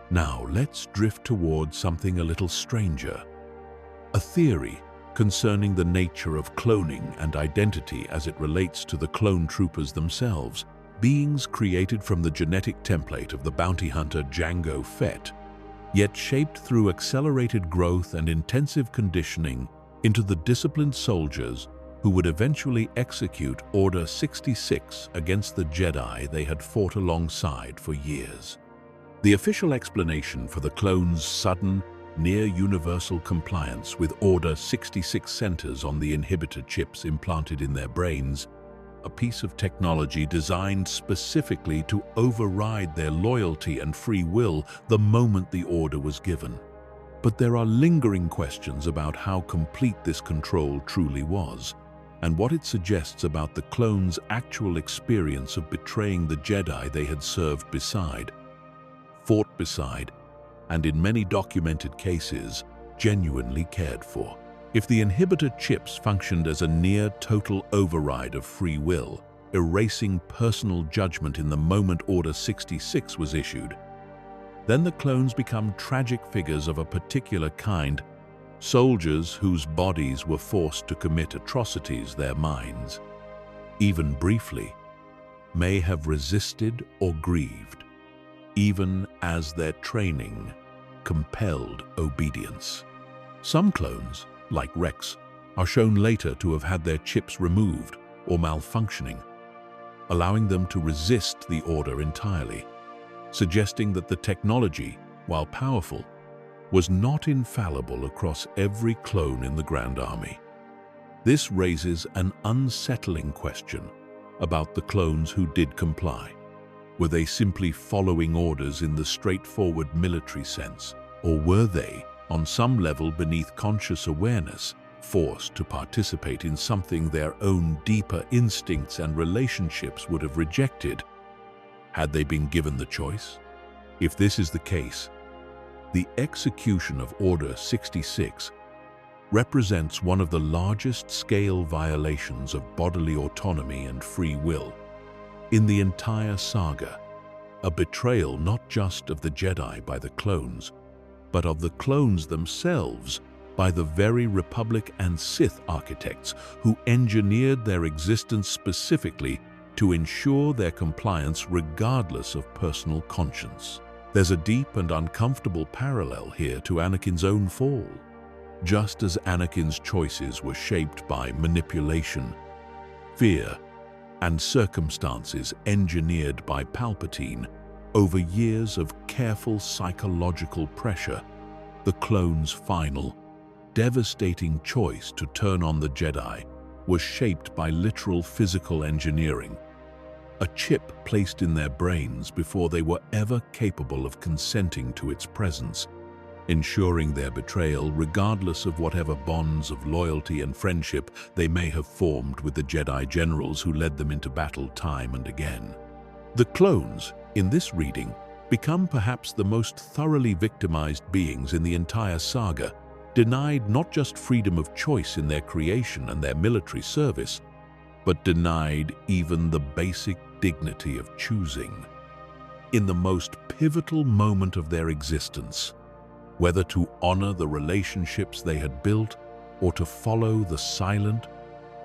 Now, let's drift towards something a little stranger. A theory concerning the nature of cloning and identity as it relates to the clone troopers themselves, beings created from the genetic template of the bounty hunter Jango Fett, yet shaped through accelerated growth and intensive conditioning into the disciplined soldiers who would eventually execute Order 66 against the Jedi they had fought alongside for years. The official explanation for the clones' sudden, near-universal compliance with Order 66 centers on the inhibitor chips implanted in their brains, a piece of technology designed specifically to override their loyalty and free will the moment the order was given. But there are lingering questions about how complete this control truly was, and what it suggests about the clones' actual experience of betraying the Jedi they had served beside, fought beside, and in many documented cases, genuinely cared for. If the inhibitor chips functioned as a near-total override of free will, erasing personal judgment in the moment Order 66 was issued, then the clones become tragic figures of a particular kind, soldiers whose bodies were forced to commit atrocities their minds, even briefly, may have resisted or grieved, even as their training compelled obedience. Some clones, like Rex, are shown later to have had their chips removed or malfunctioning, allowing them to resist the order entirely, suggesting that the technology, while powerful, was not infallible across every clone in the Grand Army. This raises an unsettling question about the clones who did comply. Were they simply following orders in the straightforward military sense, or were they, on some level beneath conscious awareness, forced to participate in something their own deeper instincts and relationships would have rejected, had they been given the choice? If this is the case, the execution of Order 66 represents one of the largest-scale violations of bodily autonomy and free will in the entire saga, a betrayal not just of the Jedi by the clones, but of the clones themselves by the very Republic and Sith architects who engineered their existence specifically to ensure their compliance regardless of personal conscience. There's a deep and uncomfortable parallel here to Anakin's own fall. Just as Anakin's choices were shaped by manipulation, fear, and circumstances engineered by Palpatine, over years of careful psychological pressure, the clones' final, devastating choice to turn on the Jedi was shaped by literal physical engineering, a chip placed in their brains before they were ever capable of consenting to its presence, ensuring their betrayal regardless of whatever bonds of loyalty and friendship they may have formed with the Jedi generals who led them into battle time and again. The clones, in this reading, become perhaps the most thoroughly victimized beings in the entire saga, denied not just freedom of choice in their creation and their military service, but denied even the basic dignity of choosing. In the most pivotal moment of their existence, whether to honor the relationships they had built or to follow the silent,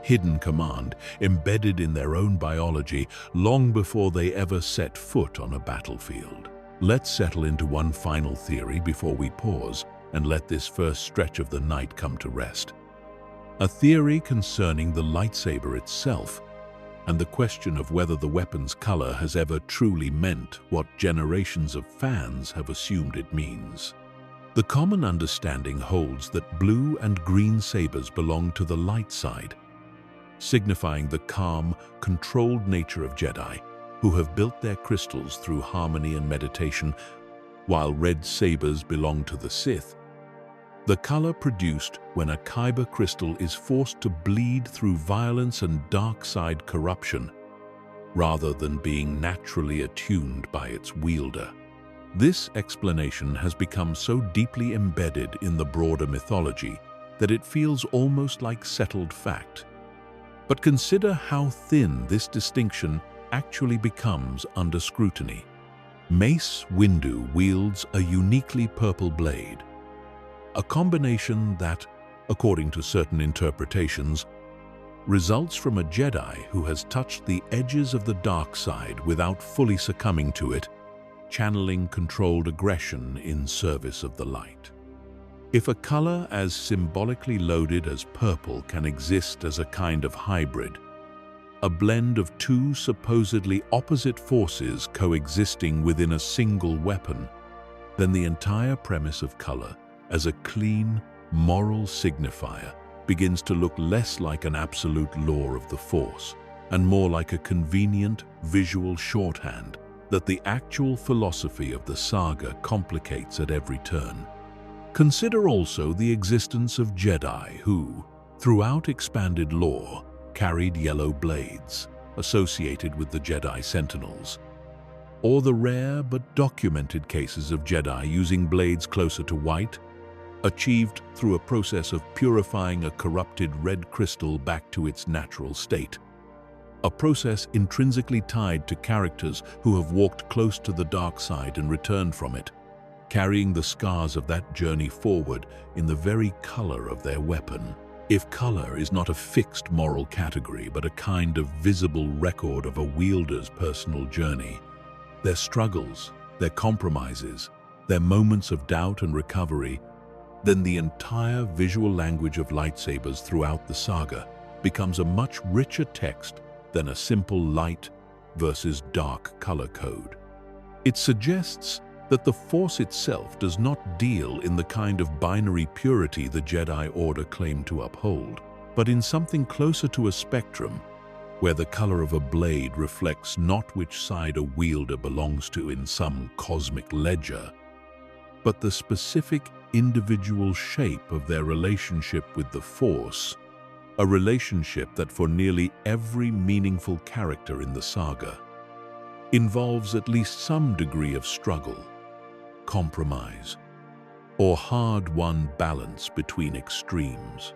hidden command embedded in their own biology long before they ever set foot on a battlefield. Let's settle into one final theory before we pause and let this first stretch of the night come to rest. A theory concerning the lightsaber itself and the question of whether the weapon's color has ever truly meant what generations of fans have assumed it means. The common understanding holds that blue and green sabers belong to the light side, signifying the calm, controlled nature of Jedi, who have built their crystals through harmony and meditation, while red sabers belong to the Sith, the color produced when a kyber crystal is forced to bleed through violence and dark side corruption, rather than being naturally attuned by its wielder. This explanation has become so deeply embedded in the broader mythology that it feels almost like settled fact. But consider how thin this distinction actually becomes under scrutiny. Mace Windu wields a uniquely purple blade, a combination that, according to certain interpretations, results from a Jedi who has touched the edges of the dark side without fully succumbing to it, channeling controlled aggression in service of the light. If a color as symbolically loaded as purple can exist as a kind of hybrid, a blend of two supposedly opposite forces coexisting within a single weapon, then the entire premise of color as a clean, moral signifier begins to look less like an absolute law of the Force and more like a convenient visual shorthand that the actual philosophy of the saga complicates at every turn. Consider also the existence of Jedi who, throughout expanded lore, carried yellow blades associated with the Jedi Sentinels, or the rare but documented cases of Jedi using blades closer to white, achieved through a process of purifying a corrupted red crystal back to its natural state. A process intrinsically tied to characters who have walked close to the dark side and returned from it, carrying the scars of that journey forward in the very color of their weapon. If color is not a fixed moral category but a kind of visible record of a wielder's personal journey, their struggles, their compromises, their moments of doubt and recovery, then the entire visual language of lightsabers throughout the saga becomes a much richer text than a simple light versus dark color code. It suggests that the Force itself does not deal in the kind of binary purity the Jedi Order claimed to uphold, but in something closer to a spectrum, where the color of a blade reflects not which side a wielder belongs to in some cosmic ledger, but the specific individual shape of their relationship with the Force, a relationship that for nearly every meaningful character in the saga involves at least some degree of struggle, compromise, or hard-won balance between extremes.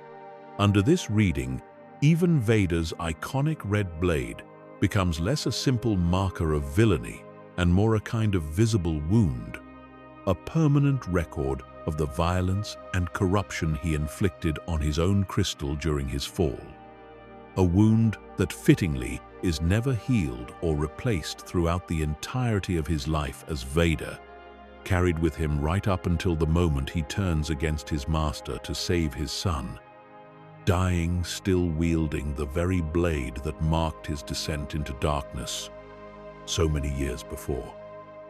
Under this reading, even Vader's iconic red blade becomes less a simple marker of villainy and more a kind of visible wound, a permanent record of the violence and corruption he inflicted on his own crystal during his fall. A wound that fittingly is never healed or replaced throughout the entirety of his life as Vader, carried with him right up until the moment he turns against his master to save his son, dying still wielding the very blade that marked his descent into darkness so many years before.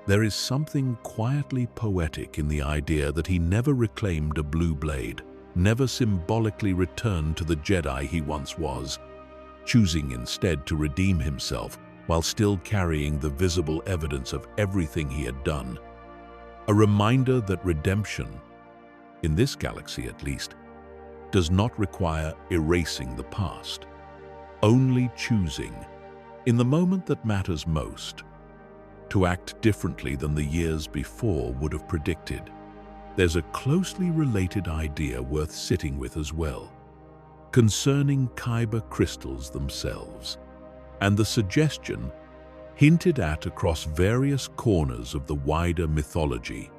There is something quietly poetic in the idea that he never reclaimed a blue blade, never symbolically returned to the Jedi he once was, choosing instead to redeem himself while still carrying the visible evidence of everything he had done. A reminder that redemption, in this galaxy at least, does not require erasing the past, only choosing, in the moment that matters most, to act differently than the years before would have predicted. There's a closely related idea worth sitting with as well, concerning kyber crystals themselves, and the suggestion, hinted at across various corners of the wider mythology,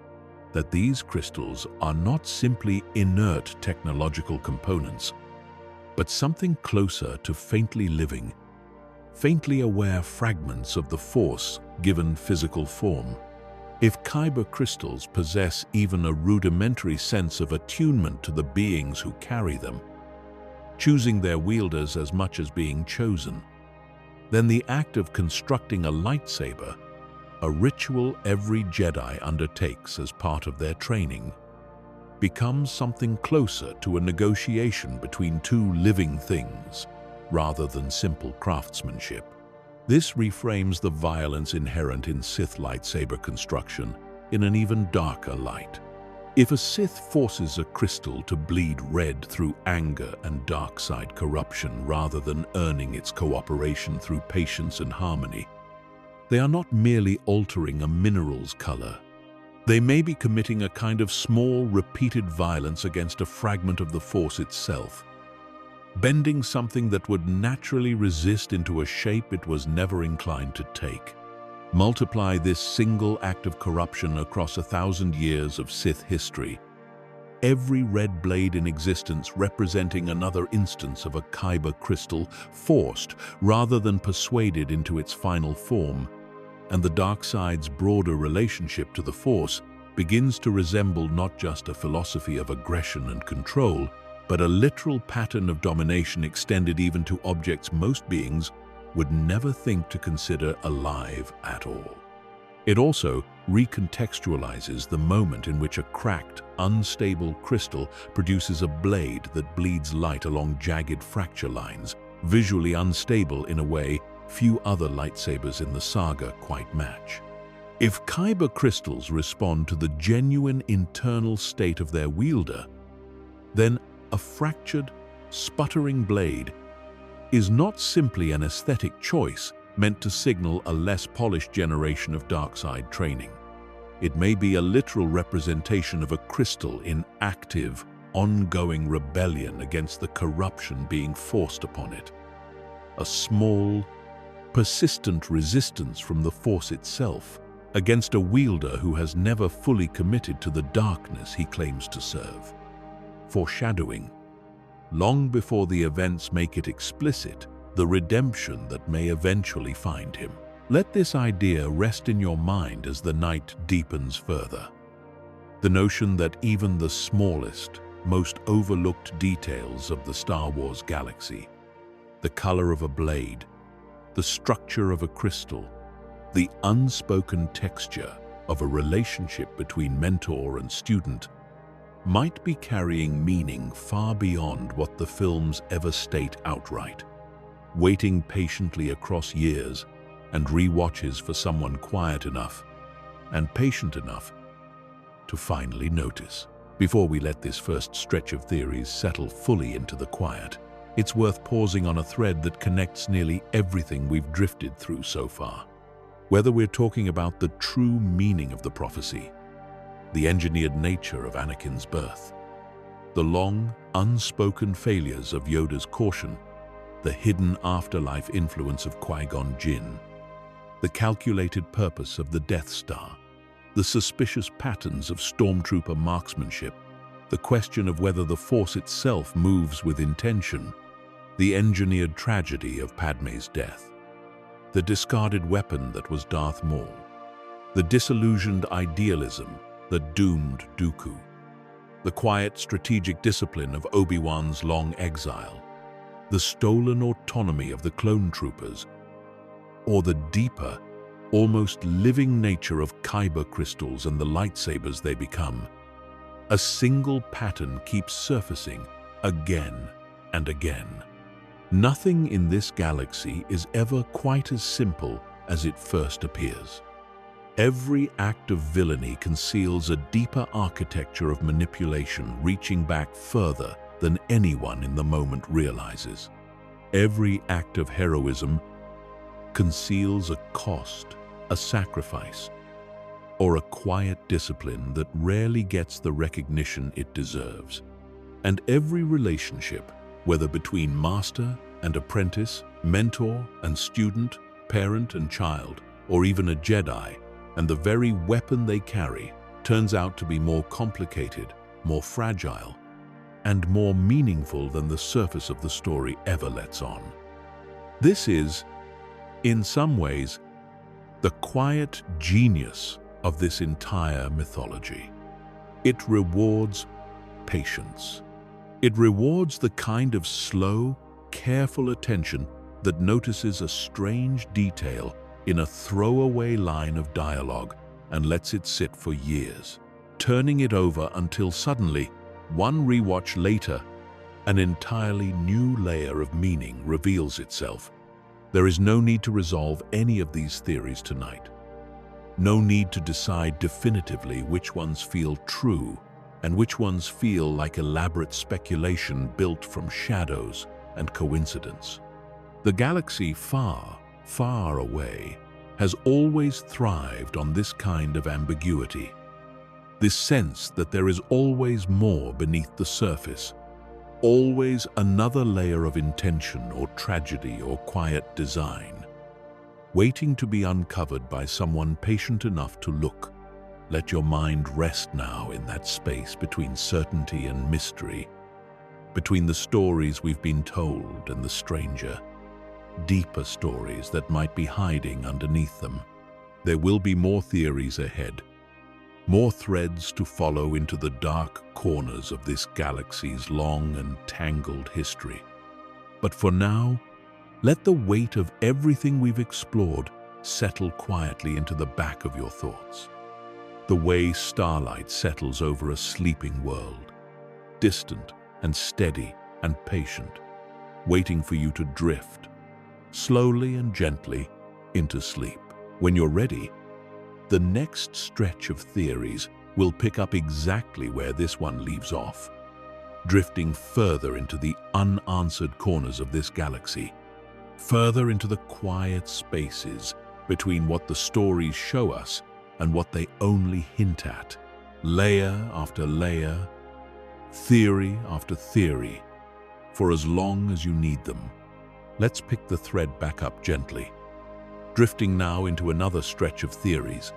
that these crystals are not simply inert technological components, but something closer to faintly living, faintly aware fragments of the Force given physical form. If kyber crystals possess even a rudimentary sense of attunement to the beings who carry them, choosing their wielders as much as being chosen, then the act of constructing a lightsaber, a ritual every Jedi undertakes as part of their training, becomes something closer to a negotiation between two living things, rather than simple craftsmanship. This reframes the violence inherent in Sith lightsaber construction in an even darker light. If a Sith forces a crystal to bleed red through anger and dark side corruption rather than earning its cooperation through patience and harmony, they are not merely altering a mineral's color. They may be committing a kind of small, repeated violence against a fragment of the Force itself, bending something that would naturally resist into a shape it was never inclined to take. Multiply this single act of corruption across 1,000 years of Sith history, every red blade in existence representing another instance of a kyber crystal forced rather than persuaded into its final form, and the dark side's broader relationship to the Force begins to resemble not just a philosophy of aggression and control, but a literal pattern of domination extended even to objects most beings would never think to consider alive at all. It also recontextualizes the moment in which a cracked, unstable crystal produces a blade that bleeds light along jagged fracture lines, visually unstable in a way few other lightsabers in the saga quite match. If kyber crystals respond to the genuine internal state of their wielder, then a fractured, sputtering blade is not simply an aesthetic choice meant to signal a less polished generation of dark side training. It may be a literal representation of a crystal in active, ongoing rebellion against the corruption being forced upon it. A small, persistent resistance from the Force itself against a wielder who has never fully committed to the darkness he claims to serve. Foreshadowing, long before the events make it explicit, the redemption that may eventually find him. Let this idea rest in your mind as the night deepens further. The notion that even the smallest, most overlooked details of the Star Wars galaxy, the color of a blade, the structure of a crystal, the unspoken texture of a relationship between mentor and student, might be carrying meaning far beyond what the films ever state outright. Waiting patiently across years and re-watches for someone quiet enough and patient enough to finally notice. Before we let this first stretch of theories settle fully into the quiet, it's worth pausing on a thread that connects nearly everything we've drifted through so far. Whether we're talking about the true meaning of the prophecy, the engineered nature of Anakin's birth, the long, unspoken failures of Yoda's caution, the hidden afterlife influence of Qui-Gon Jinn, the calculated purpose of the Death Star, the suspicious patterns of stormtrooper marksmanship, the question of whether the Force itself moves with intention, the engineered tragedy of Padmé's death, the discarded weapon that was Darth Maul, the disillusioned idealism that doomed Dooku, the quiet strategic discipline of Obi-Wan's long exile, the stolen autonomy of the clone troopers, or the deeper, almost living nature of kyber crystals and the lightsabers they become. A single pattern keeps surfacing again and again. Nothing in this galaxy is ever quite as simple as it first appears. Every act of villainy conceals a deeper architecture of manipulation reaching back further than anyone in the moment realizes. Every act of heroism conceals a cost, a sacrifice, or a quiet discipline that rarely gets the recognition it deserves. And every relationship, whether between master and apprentice, mentor and student, parent and child, or even a Jedi, and the very weapon they carry, turns out to be more complicated, more fragile, and more meaningful than the surface of the story ever lets on. This is, in some ways, the quiet genius of this entire mythology. It rewards patience. It rewards the kind of slow, careful attention that notices a strange detail in a throwaway line of dialogue and lets it sit for years, turning it over until suddenly, one rewatch later, an entirely new layer of meaning reveals itself. There is no need to resolve any of these theories tonight. No need to decide definitively which ones feel true and which ones feel like elaborate speculation built from shadows and coincidence. The galaxy far, far away has always thrived on this kind of ambiguity. This sense that there is always more beneath the surface, always another layer of intention or tragedy or quiet design, waiting to be uncovered by someone patient enough to look. Let your mind rest now in that space between certainty and mystery, between the stories we've been told and the stranger, deeper stories that might be hiding underneath them. There will be more theories ahead, more threads to follow into the dark corners of this galaxy's long and tangled history. But for now, let the weight of everything we've explored settle quietly into the back of your thoughts. The way starlight settles over a sleeping world, distant and steady and patient, waiting for you to drift, slowly and gently, into sleep. When you're ready, the next stretch of theories will pick up exactly where this one leaves off, drifting further into the unanswered corners of this galaxy, further into the quiet spaces between what the stories show us and what they only hint at, layer after layer, theory after theory, for as long as you need them. Let's pick the thread back up gently, drifting now into another stretch of theories,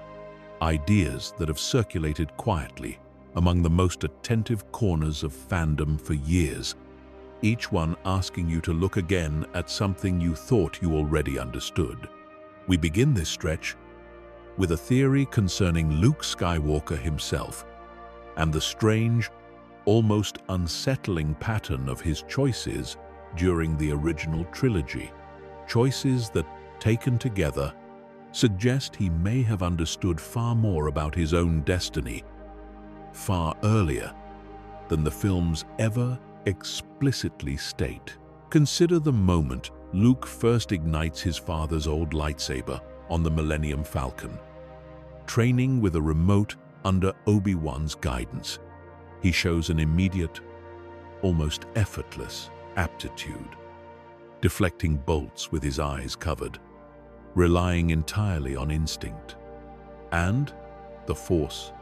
ideas that have circulated quietly among the most attentive corners of fandom for years, each one asking you to look again at something you thought you already understood. We begin this stretch with a theory concerning Luke Skywalker himself and the strange, almost unsettling pattern of his choices during the original trilogy, choices that, taken together, suggest he may have understood far more about his own destiny far earlier than the films ever explicitly state. Consider the moment Luke first ignites his father's old lightsaber on the Millennium Falcon. Training with a remote under Obi-Wan's guidance, he shows an immediate, almost effortless aptitude, deflecting bolts with his eyes covered, relying entirely on instinct and the Force,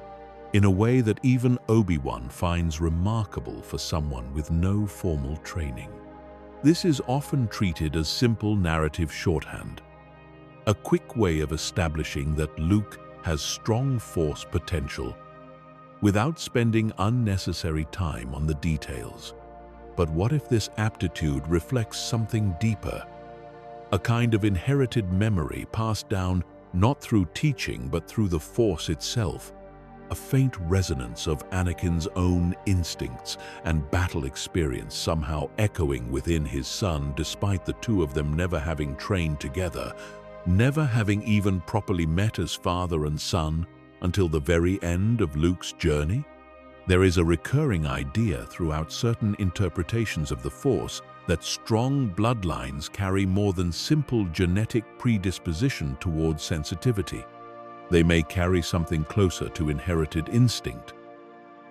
in a way that even Obi-Wan finds remarkable for someone with no formal training. This is often treated as simple narrative shorthand, a quick way of establishing that Luke has strong Force potential without spending unnecessary time on the details. But what if this aptitude reflects something deeper? A kind of inherited memory passed down not through teaching but through the Force itself, a faint resonance of Anakin's own instincts and battle experience somehow echoing within his son despite the two of them never having trained together, never having even properly met as father and son until the very end of Luke's journey. There is a recurring idea throughout certain interpretations of the Force that strong bloodlines carry more than simple genetic predisposition towards sensitivity. They may carry something closer to inherited instinct,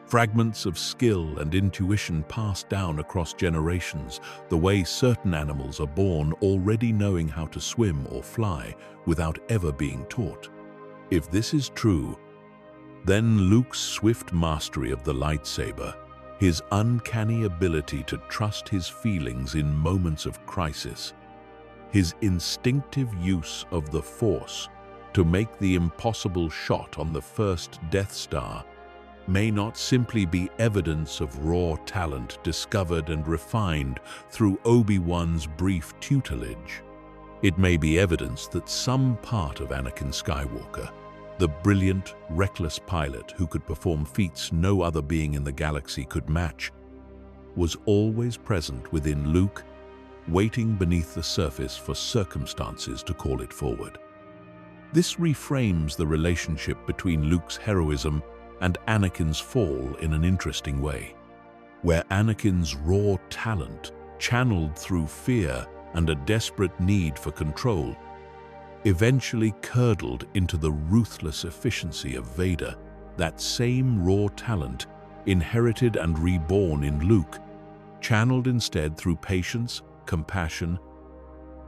fragments of skill and intuition passed down across generations, the way certain animals are born already knowing how to swim or fly without ever being taught. If this is true, then Luke's swift mastery of the lightsaber, his uncanny ability to trust his feelings in moments of crisis, his instinctive use of the Force to make the impossible shot on the first Death Star, may not simply be evidence of raw talent discovered and refined through Obi-Wan's brief tutelage. It may be evidence that some part of Anakin Skywalker, the brilliant, reckless pilot who could perform feats no other being in the galaxy could match, was always present within Luke, waiting beneath the surface for circumstances to call it forward. This reframes the relationship between Luke's heroism and Anakin's fall in an interesting way, where Anakin's raw talent, channeled through fear and a desperate need for control, eventually curdled into the ruthless efficiency of Vader. That same raw talent, inherited and reborn in Luke, channeled instead through patience, compassion,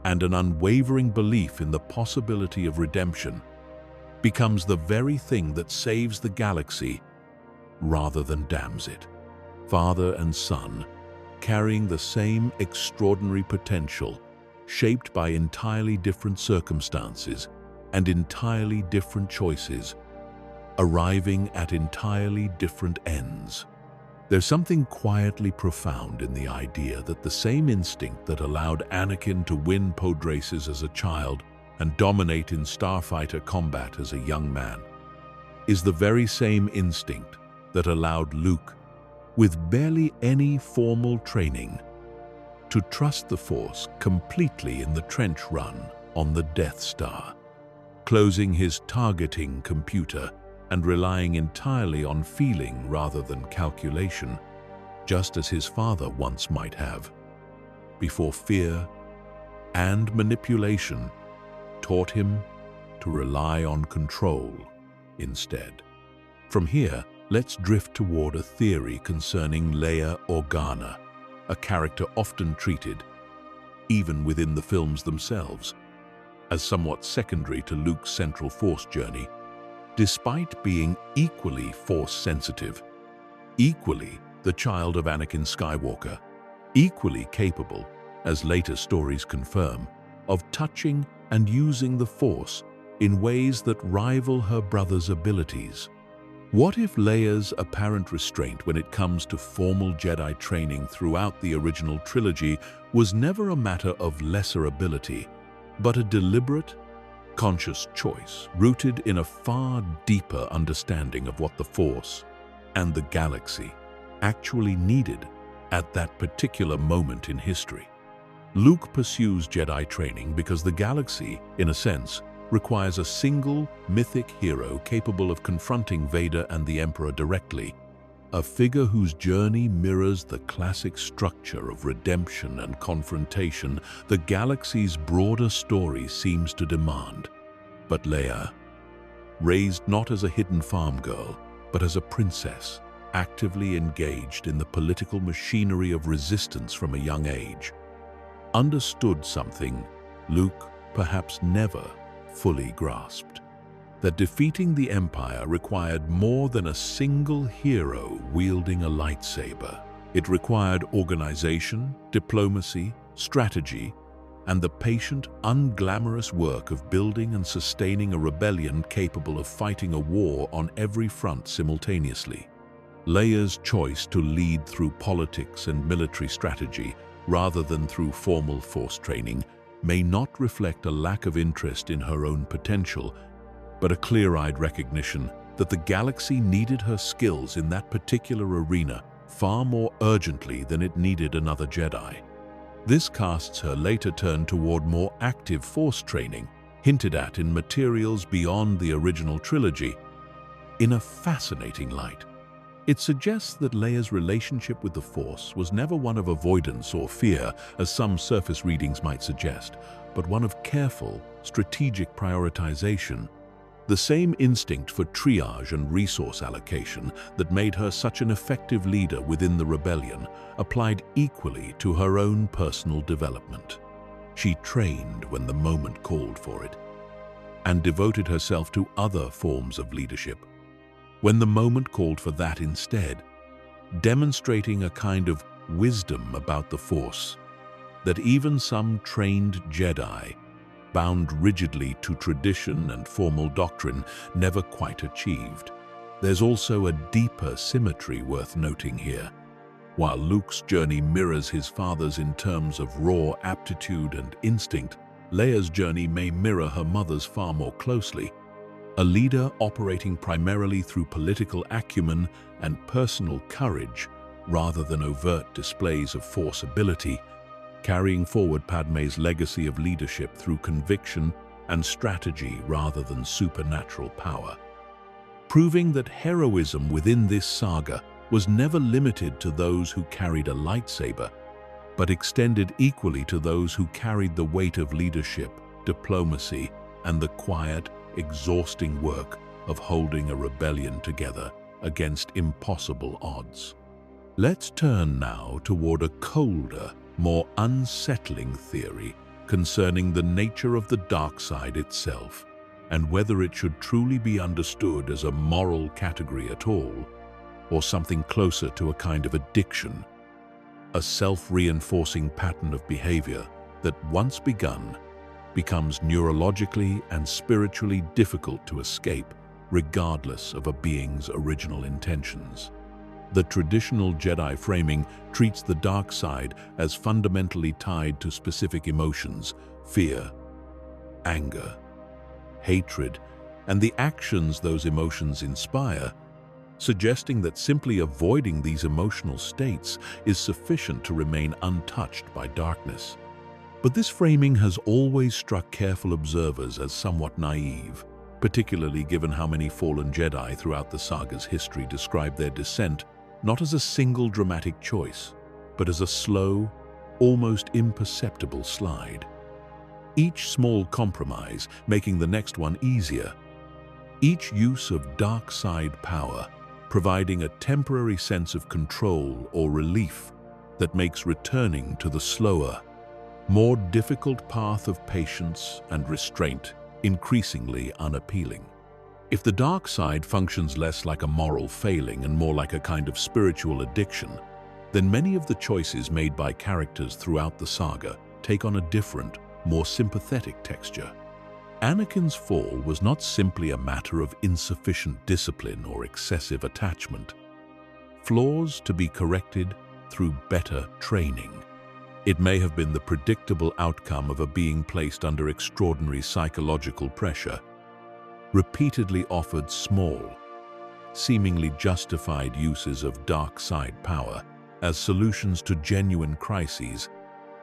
and an unwavering belief in the possibility of redemption, becomes the very thing that saves the galaxy rather than damns it. Father and son, carrying the same extraordinary potential, shaped by entirely different circumstances and entirely different choices, arriving at entirely different ends. There's something quietly profound in the idea that the same instinct that allowed Anakin to win pod races as a child and dominate in starfighter combat as a young man is the very same instinct that allowed Luke, with barely any formal training, to trust the Force completely in the trench run on the Death Star, closing his targeting computer and relying entirely on feeling rather than calculation, just as his father once might have, before fear and manipulation taught him to rely on control instead. From here, let's drift toward a theory concerning Leia Organa, a character often treated, even within the films themselves, as somewhat secondary to Luke's central Force journey, despite being equally Force-sensitive, equally the child of Anakin Skywalker, equally capable, as later stories confirm, of touching and using the Force in ways that rival her brother's abilities. What if Leia's apparent restraint when it comes to formal Jedi training throughout the original trilogy was never a matter of lesser ability, but a deliberate, conscious choice rooted in a far deeper understanding of what the Force and the galaxy actually needed at that particular moment in history? Luke pursues Jedi training because the galaxy, in a sense, requires a single, mythic hero capable of confronting Vader and the Emperor directly, a figure whose journey mirrors the classic structure of redemption and confrontation the galaxy's broader story seems to demand. But Leia, raised not as a hidden farm girl, but as a princess, actively engaged in the political machinery of resistance from a young age, understood something Luke perhaps never fully grasped: that defeating the Empire required more than a single hero wielding a lightsaber. It required organization, diplomacy, strategy, and the patient, unglamorous work of building and sustaining a rebellion capable of fighting a war on every front simultaneously. Leia's choice to lead through politics and military strategy rather than through formal Force training may not reflect a lack of interest in her own potential, but a clear-eyed recognition that the galaxy needed her skills in that particular arena far more urgently than it needed another Jedi. This casts her later turn toward more active Force training, hinted at in materials beyond the original trilogy, in a fascinating light. It suggests that Leia's relationship with the Force was never one of avoidance or fear, as some surface readings might suggest, but one of careful, strategic prioritization. The same instinct for triage and resource allocation that made her such an effective leader within the rebellion applied equally to her own personal development. She trained when the moment called for it, and devoted herself to other forms of leadership when the moment called for that instead, demonstrating a kind of wisdom about the Force that even some trained Jedi, bound rigidly to tradition and formal doctrine, never quite achieved. There's also a deeper symmetry worth noting here. While Luke's journey mirrors his father's in terms of raw aptitude and instinct, Leia's journey may mirror her mother's far more closely. A leader operating primarily through political acumen and personal courage, rather than overt displays of force ability, carrying forward Padmé's legacy of leadership through conviction and strategy rather than supernatural power. Proving that heroism within this saga was never limited to those who carried a lightsaber, but extended equally to those who carried the weight of leadership, diplomacy, and the quiet, exhausting work of holding a rebellion together against impossible odds. Let's turn now toward a colder, more unsettling theory concerning the nature of the dark side itself, and whether it should truly be understood as a moral category at all, or something closer to a kind of addiction, a self-reinforcing pattern of behavior that, once begun, becomes neurologically and spiritually difficult to escape, regardless of a being's original intentions. The traditional Jedi framing treats the dark side as fundamentally tied to specific emotions: fear, anger, hatred, and the actions those emotions inspire, suggesting that simply avoiding these emotional states is sufficient to remain untouched by darkness. But this framing has always struck careful observers as somewhat naive, particularly given how many fallen Jedi throughout the saga's history describe their descent not as a single dramatic choice, but as a slow, almost imperceptible slide. Each small compromise making the next one easier. Each use of dark side power providing a temporary sense of control or relief that makes returning to the slower, more difficult path of patience and restraint increasingly unappealing. If the dark side functions less like a moral failing and more like a kind of spiritual addiction, then many of the choices made by characters throughout the saga take on a different, more sympathetic texture. Anakin's fall was not simply a matter of insufficient discipline or excessive attachment. Flaws to be corrected through better training. It may have been the predictable outcome of a being placed under extraordinary psychological pressure, repeatedly offered small, seemingly justified uses of dark side power as solutions to genuine crises,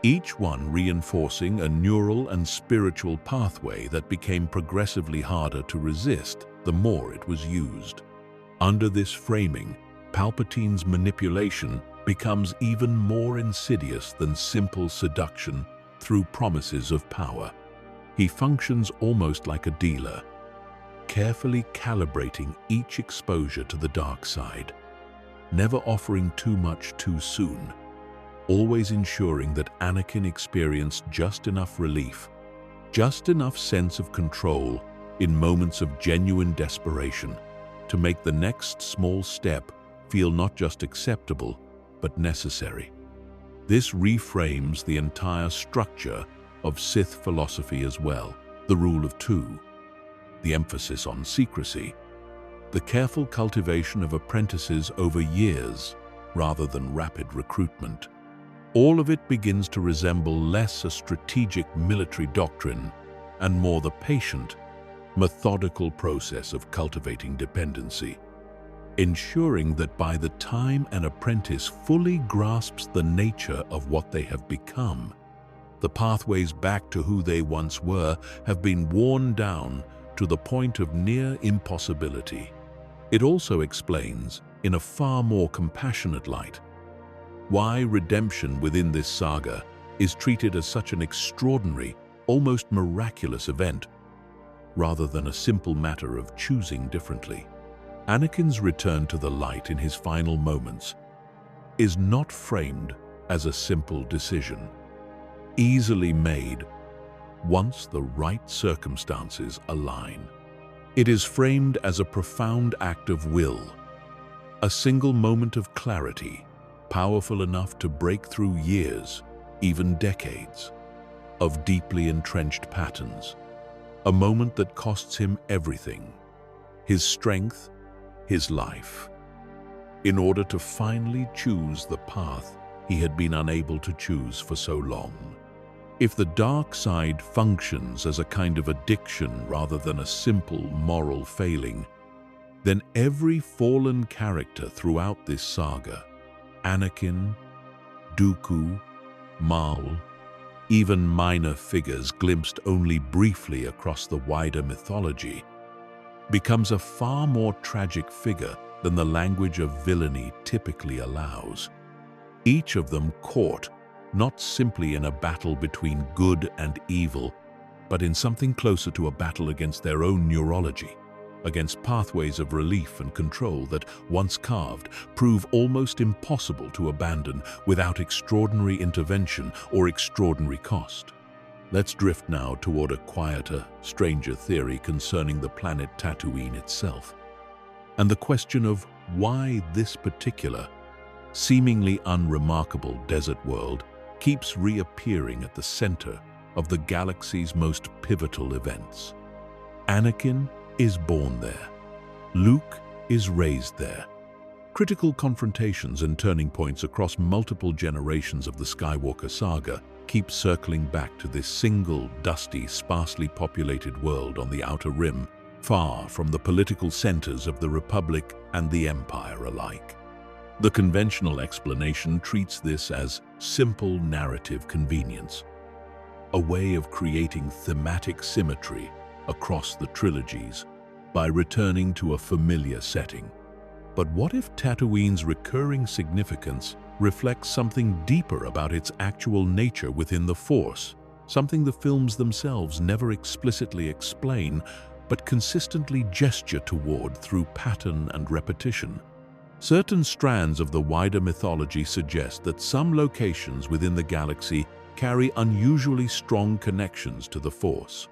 each one reinforcing a neural and spiritual pathway that became progressively harder to resist the more it was used. Under this framing, Palpatine's manipulation becomes even more insidious than simple seduction through promises of power. He functions almost like a dealer, carefully calibrating each exposure to the dark side, never offering too much too soon, always ensuring that Anakin experienced just enough relief, just enough sense of control in moments of genuine desperation to make the next small step feel not just acceptable, but necessary. This reframes the entire structure of Sith philosophy as well: the rule of two, the emphasis on secrecy, the careful cultivation of apprentices over years rather than rapid recruitment. All of it begins to resemble less a strategic military doctrine and more the patient, methodical process of cultivating dependency, ensuring that by the time an apprentice fully grasps the nature of what they have become, the pathways back to who they once were have been worn down to the point of near impossibility. It also explains, in a far more compassionate light, why redemption within this saga is treated as such an extraordinary, almost miraculous event, rather than a simple matter of choosing differently. Anakin's return to the light in his final moments is not framed as a simple decision, easily made once the right circumstances align. It is framed as a profound act of will, a single moment of clarity, powerful enough to break through years, even decades, of deeply entrenched patterns. A moment that costs him everything: his strength, his life, in order to finally choose the path he had been unable to choose for so long. If the dark side functions as a kind of addiction rather than a simple moral failing, then every fallen character throughout this saga, Anakin, Dooku, Maul, even minor figures glimpsed only briefly across the wider mythology, becomes a far more tragic figure than the language of villainy typically allows. Each of them caught not simply in a battle between good and evil, but in something closer to a battle against their own neurology, against pathways of relief and control that, once carved, prove almost impossible to abandon without extraordinary intervention or extraordinary cost. Let's drift now toward a quieter, stranger theory concerning the planet Tatooine itself, and the question of why this particular, seemingly unremarkable desert world keeps reappearing at the center of the galaxy's most pivotal events. Anakin is born there. Luke is raised there. Critical confrontations and turning points across multiple generations of the Skywalker saga keep circling back to this single, dusty, sparsely populated world on the Outer Rim, far from the political centers of the Republic and the Empire alike. The conventional explanation treats this as simple narrative convenience, a way of creating thematic symmetry across the trilogies by returning to a familiar setting. But what if Tatooine's recurring significance reflects something deeper about its actual nature within the Force, something the films themselves never explicitly explain, but consistently gesture toward through pattern and repetition? Certain strands of the wider mythology suggest that some locations within the galaxy carry unusually strong connections to the Force,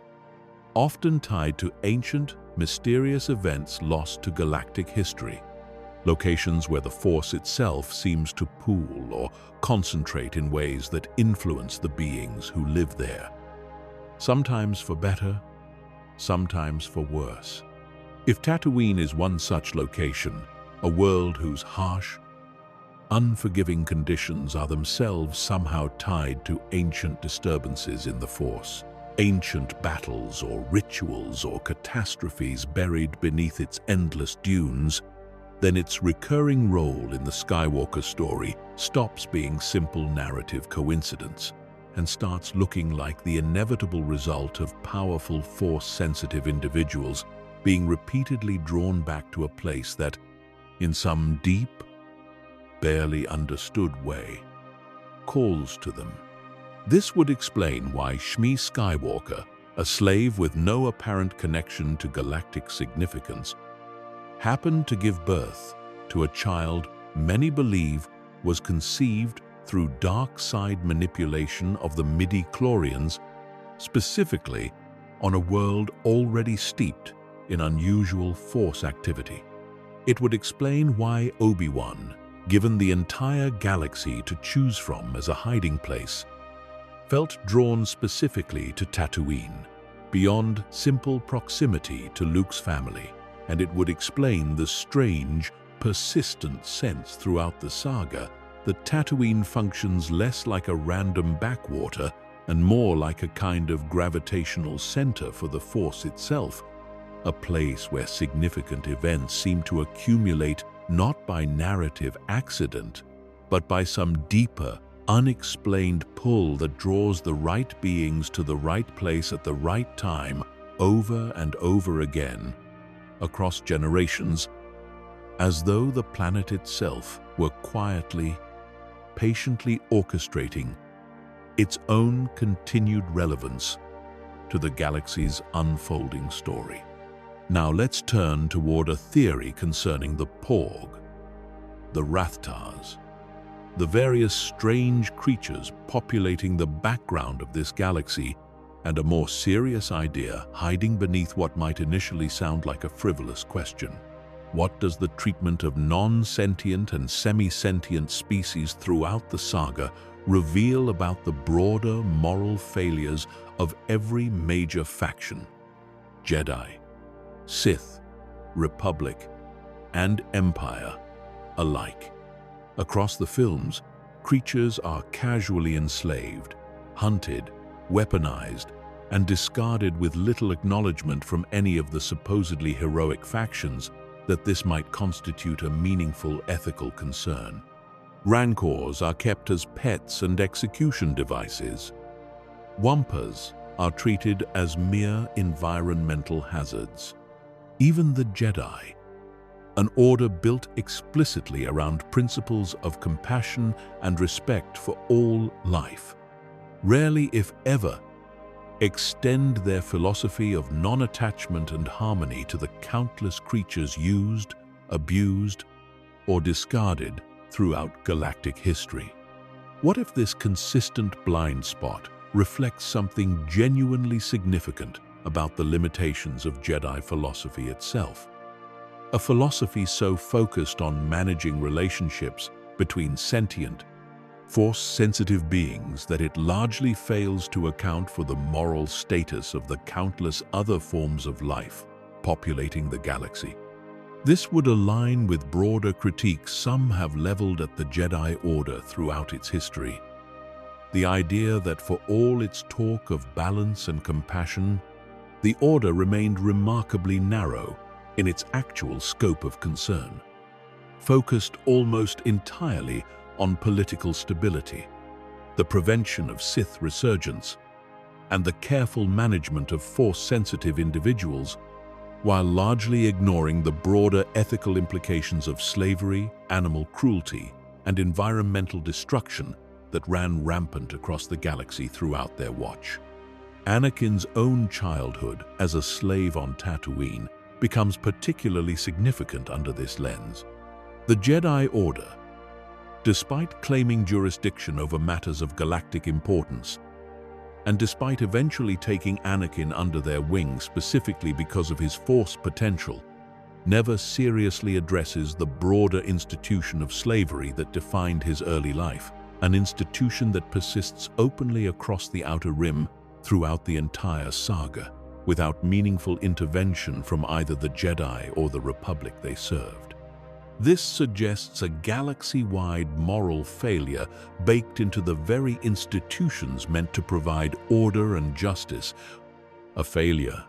often tied to ancient, mysterious events lost to galactic history. Locations where the Force itself seems to pool or concentrate in ways that influence the beings who live there. Sometimes for better, sometimes for worse. If Tatooine is one such location, a world whose harsh, unforgiving conditions are themselves somehow tied to ancient disturbances in the Force, ancient battles or rituals or catastrophes buried beneath its endless dunes, then its recurring role in the Skywalker story stops being simple narrative coincidence and starts looking like the inevitable result of powerful Force-sensitive individuals being repeatedly drawn back to a place that, in some deep, barely understood way, calls to them. This would explain why Shmi Skywalker, a slave with no apparent connection to galactic significance, happened to give birth to a child many believe was conceived through dark side manipulation of the midi-chlorians, specifically on a world already steeped in unusual Force activity. It would explain why Obi-Wan, given the entire galaxy to choose from as a hiding place, felt drawn specifically to Tatooine, beyond simple proximity to Luke's family, and it would explain the strange, persistent sense throughout the saga that Tatooine functions less like a random backwater and more like a kind of gravitational center for the Force itself, a place where significant events seem to accumulate not by narrative accident, but by some deeper, unexplained pull that draws the right beings to the right place at the right time over and over again, across generations, as though the planet itself were quietly, patiently orchestrating its own continued relevance to the galaxy's unfolding story. Now let's turn toward a theory concerning the Porg, the Rathtars, the various strange creatures populating the background of this galaxy, and a more serious idea hiding beneath what might initially sound like a frivolous question. What does the treatment of non-sentient and semi-sentient species throughout the saga reveal about the broader moral failures of every major faction? Jedi, Sith, Republic, and Empire alike. Across the films, creatures are casually enslaved, hunted, weaponized, and discarded with little acknowledgement from any of the supposedly heroic factions that this might constitute a meaningful ethical concern. Rancors are kept as pets and execution devices. Wampas are treated as mere environmental hazards. Even the Jedi, an order built explicitly around principles of compassion and respect for all life, rarely, if ever, extend their philosophy of non-attachment and harmony to the countless creatures used, abused, or discarded throughout galactic history. What if this consistent blind spot reflects something genuinely significant about the limitations of Jedi philosophy itself? A philosophy so focused on managing relationships between sentient, Force-sensitive beings that it largely fails to account for the moral status of the countless other forms of life populating the galaxy. This would align with broader critiques some have leveled at the Jedi Order throughout its history. The idea that for all its talk of balance and compassion, the Order remained remarkably narrow in its actual scope of concern, focused almost entirely on political stability, the prevention of Sith resurgence, and the careful management of Force-sensitive individuals, while largely ignoring the broader ethical implications of slavery, animal cruelty, and environmental destruction that ran rampant across the galaxy throughout their watch. Anakin's own childhood as a slave on Tatooine becomes particularly significant under this lens. The Jedi Order, despite claiming jurisdiction over matters of galactic importance, and despite eventually taking Anakin under their wing specifically because of his Force potential, never seriously addresses the broader institution of slavery that defined his early life, an institution that persists openly across the Outer Rim throughout the entire saga, without meaningful intervention from either the Jedi or the Republic they served. This suggests a galaxy-wide moral failure baked into the very institutions meant to provide order and justice. A failure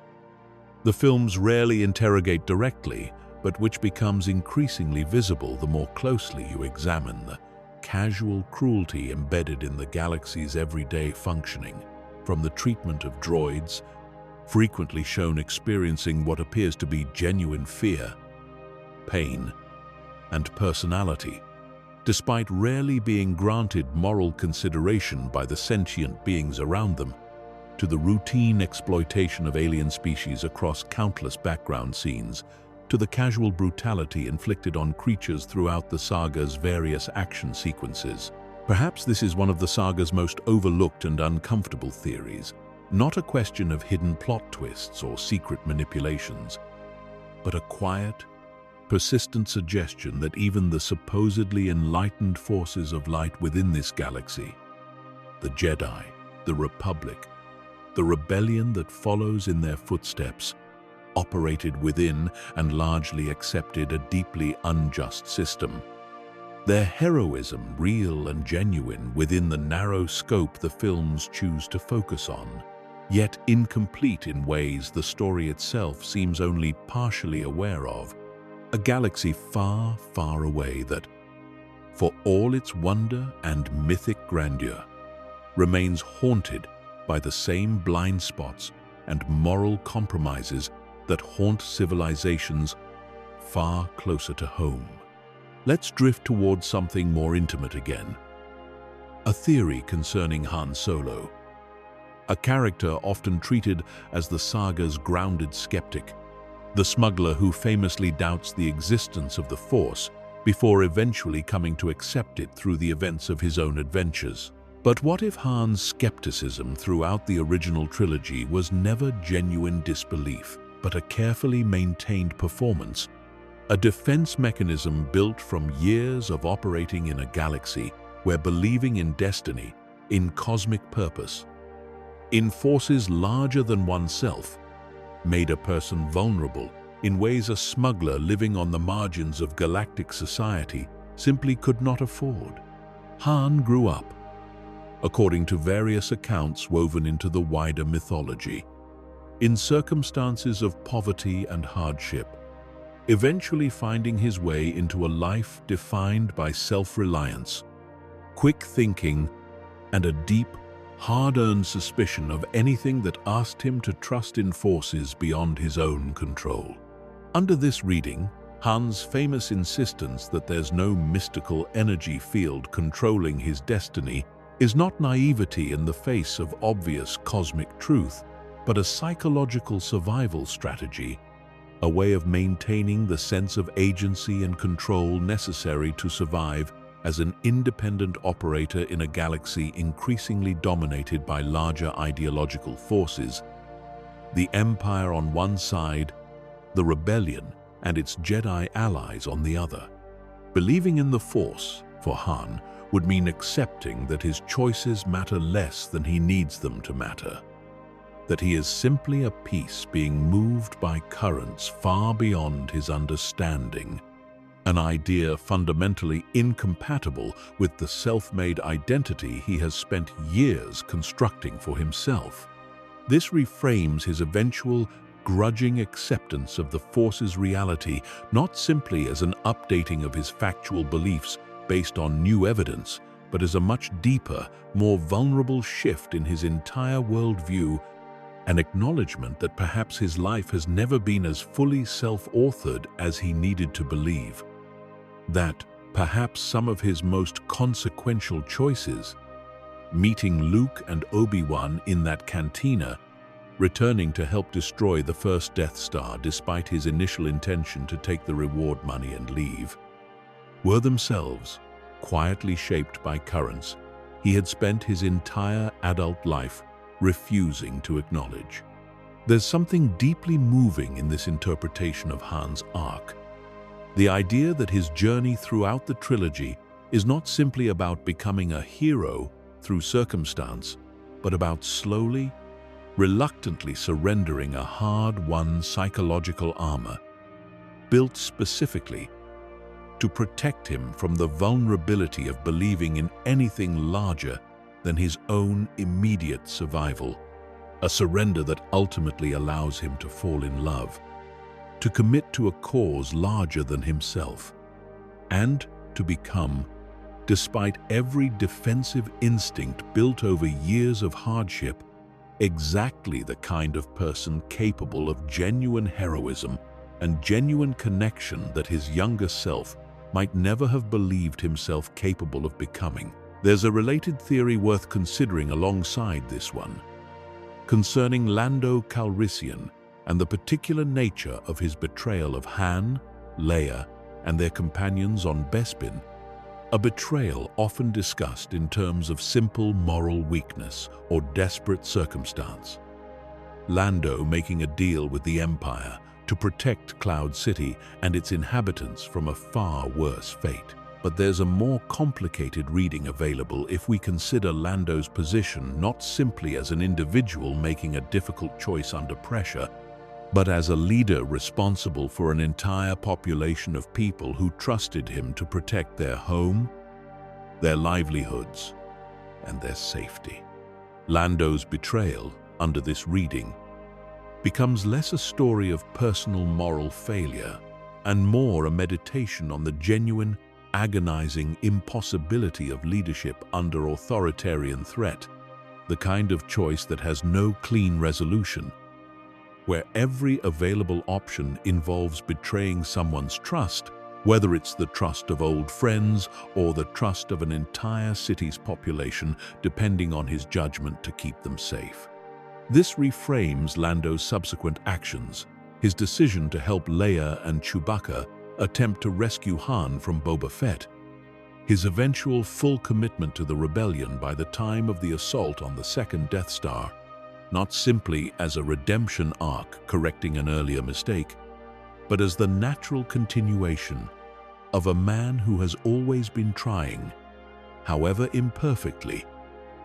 the films rarely interrogate directly, but which becomes increasingly visible the more closely you examine the casual cruelty embedded in the galaxy's everyday functioning, from the treatment of droids, frequently shown experiencing what appears to be genuine fear, pain, and personality, despite rarely being granted moral consideration by the sentient beings around them, to the routine exploitation of alien species across countless background scenes, to the casual brutality inflicted on creatures throughout the saga's various action sequences. Perhaps this is one of the saga's most overlooked and uncomfortable theories, not a question of hidden plot twists or secret manipulations, but a quiet, persistent suggestion that even the supposedly enlightened forces of light within this galaxy, the Jedi, the Republic, the rebellion that follows in their footsteps, operated within and largely accepted a deeply unjust system. Their heroism, real and genuine within the narrow scope the films choose to focus on, yet incomplete in ways the story itself seems only partially aware of. A galaxy far, far away that, for all its wonder and mythic grandeur, remains haunted by the same blind spots and moral compromises that haunt civilizations far closer to home. Let's drift towards something more intimate again. A theory concerning Han Solo, a character often treated as the saga's grounded skeptic, the smuggler who famously doubts the existence of the Force before eventually coming to accept it through the events of his own adventures. But what if Han's skepticism throughout the original trilogy was never genuine disbelief, but a carefully maintained performance, a defense mechanism built from years of operating in a galaxy where believing in destiny, in cosmic purpose, in forces larger than oneself, made a person vulnerable in ways a smuggler living on the margins of galactic society simply could not afford. Han grew up, according to various accounts woven into the wider mythology, in circumstances of poverty and hardship, eventually finding his way into a life defined by self-reliance, quick thinking, and a deep, hard-earned suspicion of anything that asked him to trust in forces beyond his own control. Under this reading, Han's famous insistence that there's no mystical energy field controlling his destiny is not naivety in the face of obvious cosmic truth, but a psychological survival strategy, a way of maintaining the sense of agency and control necessary to survive as an independent operator in a galaxy increasingly dominated by larger ideological forces. The Empire on one side, the Rebellion and its Jedi allies on the other. Believing in the Force, for Han, would mean accepting that his choices matter less than he needs them to matter, that he is simply a piece being moved by currents far beyond his understanding, an idea fundamentally incompatible with the self-made identity he has spent years constructing for himself. This reframes his eventual grudging acceptance of the Force's reality not simply as an updating of his factual beliefs based on new evidence, but as a much deeper, more vulnerable shift in his entire worldview, an acknowledgement that perhaps his life has never been as fully self-authored as he needed to believe, that perhaps some of his most consequential choices, meeting Luke and Obi-Wan in that cantina, returning to help destroy the first Death Star despite his initial intention to take the reward money and leave, were themselves quietly shaped by currents he had spent his entire adult life refusing to acknowledge. There's something deeply moving in this interpretation of Han's arc. The idea that his journey throughout the trilogy is not simply about becoming a hero through circumstance, but about slowly, reluctantly surrendering a hard-won psychological armor, built specifically to protect him from the vulnerability of believing in anything larger than his own immediate survival, a surrender that ultimately allows him to fall in love, to commit to a cause larger than himself, and to become, despite every defensive instinct built over years of hardship, exactly the kind of person capable of genuine heroism and genuine connection that his younger self might never have believed himself capable of becoming. There's a related theory worth considering alongside this one, concerning Lando Calrissian and the particular nature of his betrayal of Han, Leia, and their companions on Bespin, a betrayal often discussed in terms of simple moral weakness or desperate circumstance. Lando making a deal with the Empire to protect Cloud City and its inhabitants from a far worse fate. But there's a more complicated reading available if we consider Lando's position not simply as an individual making a difficult choice under pressure, but as a leader responsible for an entire population of people who trusted him to protect their home, their livelihoods, and their safety. Lando's betrayal, under this reading, becomes less a story of personal moral failure and more a meditation on the genuine, agonizing impossibility of leadership under authoritarian threat, the kind of choice that has no clean resolution, where every available option involves betraying someone's trust, whether it's the trust of old friends or the trust of an entire city's population, depending on his judgment to keep them safe. This reframes Lando's subsequent actions, his decision to help Leia and Chewbacca attempt to rescue Han from Boba Fett, his eventual full commitment to the rebellion by the time of the assault on the second Death Star, not simply as a redemption arc correcting an earlier mistake, but as the natural continuation of a man who has always been trying, however imperfectly,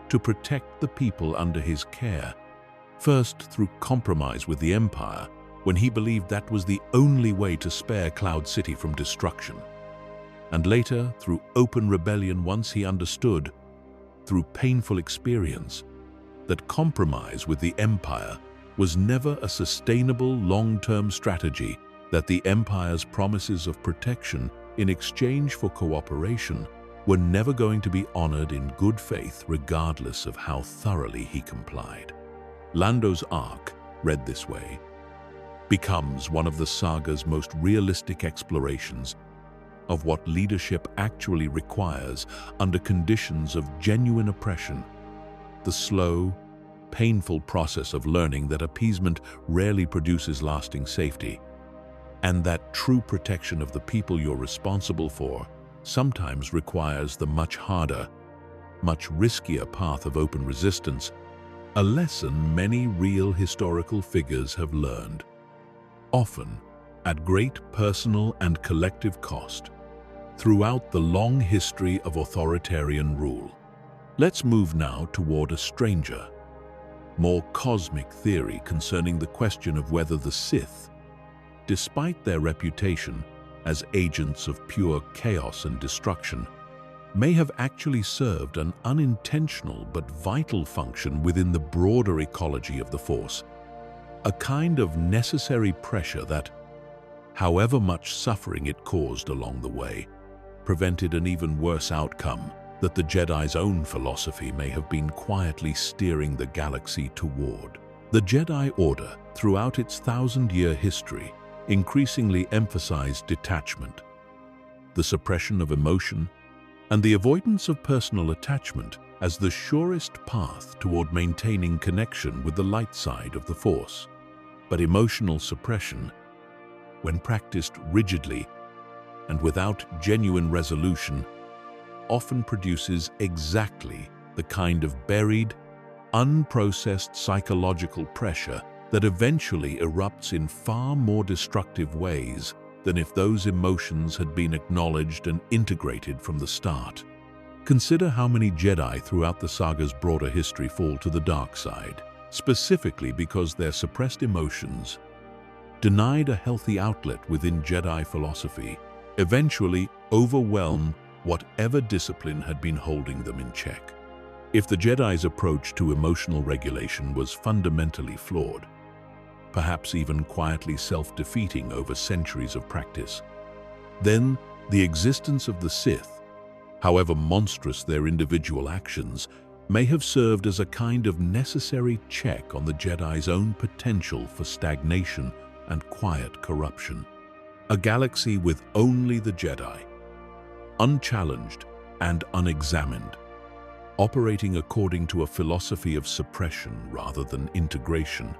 to protect the people under his care, first through compromise with the Empire, when he believed that was the only way to spare Cloud City from destruction. And later, through open rebellion, once he understood, through painful experience, that compromise with the Empire was never a sustainable long-term strategy, that the Empire's promises of protection in exchange for cooperation were never going to be honored in good faith regardless of how thoroughly he complied. Lando's arc, read this way, becomes one of the saga's most realistic explorations of what leadership actually requires under conditions of genuine oppression, the slow, painful process of learning that appeasement rarely produces lasting safety, and that true protection of the people you're responsible for sometimes requires the much harder, much riskier path of open resistance, a lesson many real historical figures have learned, often at great personal and collective cost, throughout the long history of authoritarian rule. Let's move now toward a stranger, more cosmic theory concerning the question of whether the Sith, despite their reputation as agents of pure chaos and destruction, may have actually served an unintentional but vital function within the broader ecology of the Force, a kind of necessary pressure that, however much suffering it caused along the way, prevented an even worse outcome that the Jedi's own philosophy may have been quietly steering the galaxy toward. The Jedi Order, throughout its thousand-year history, increasingly emphasized detachment, the suppression of emotion, and the avoidance of personal attachment as the surest path toward maintaining connection with the light side of the Force. But emotional suppression, when practiced rigidly and without genuine resolution, often produces exactly the kind of buried, unprocessed psychological pressure that eventually erupts in far more destructive ways than if those emotions had been acknowledged and integrated from the start. Consider how many Jedi throughout the saga's broader history fall to the dark side, specifically because their suppressed emotions, denied a healthy outlet within Jedi philosophy, eventually overwhelm whatever discipline had been holding them in check. If the Jedi's approach to emotional regulation was fundamentally flawed, perhaps even quietly self-defeating over centuries of practice, then the existence of the Sith, however monstrous their individual actions, may have served as a kind of necessary check on the Jedi's own potential for stagnation and quiet corruption. A galaxy with only the Jedi, unchallenged and unexamined, operating according to a philosophy of suppression rather than integration,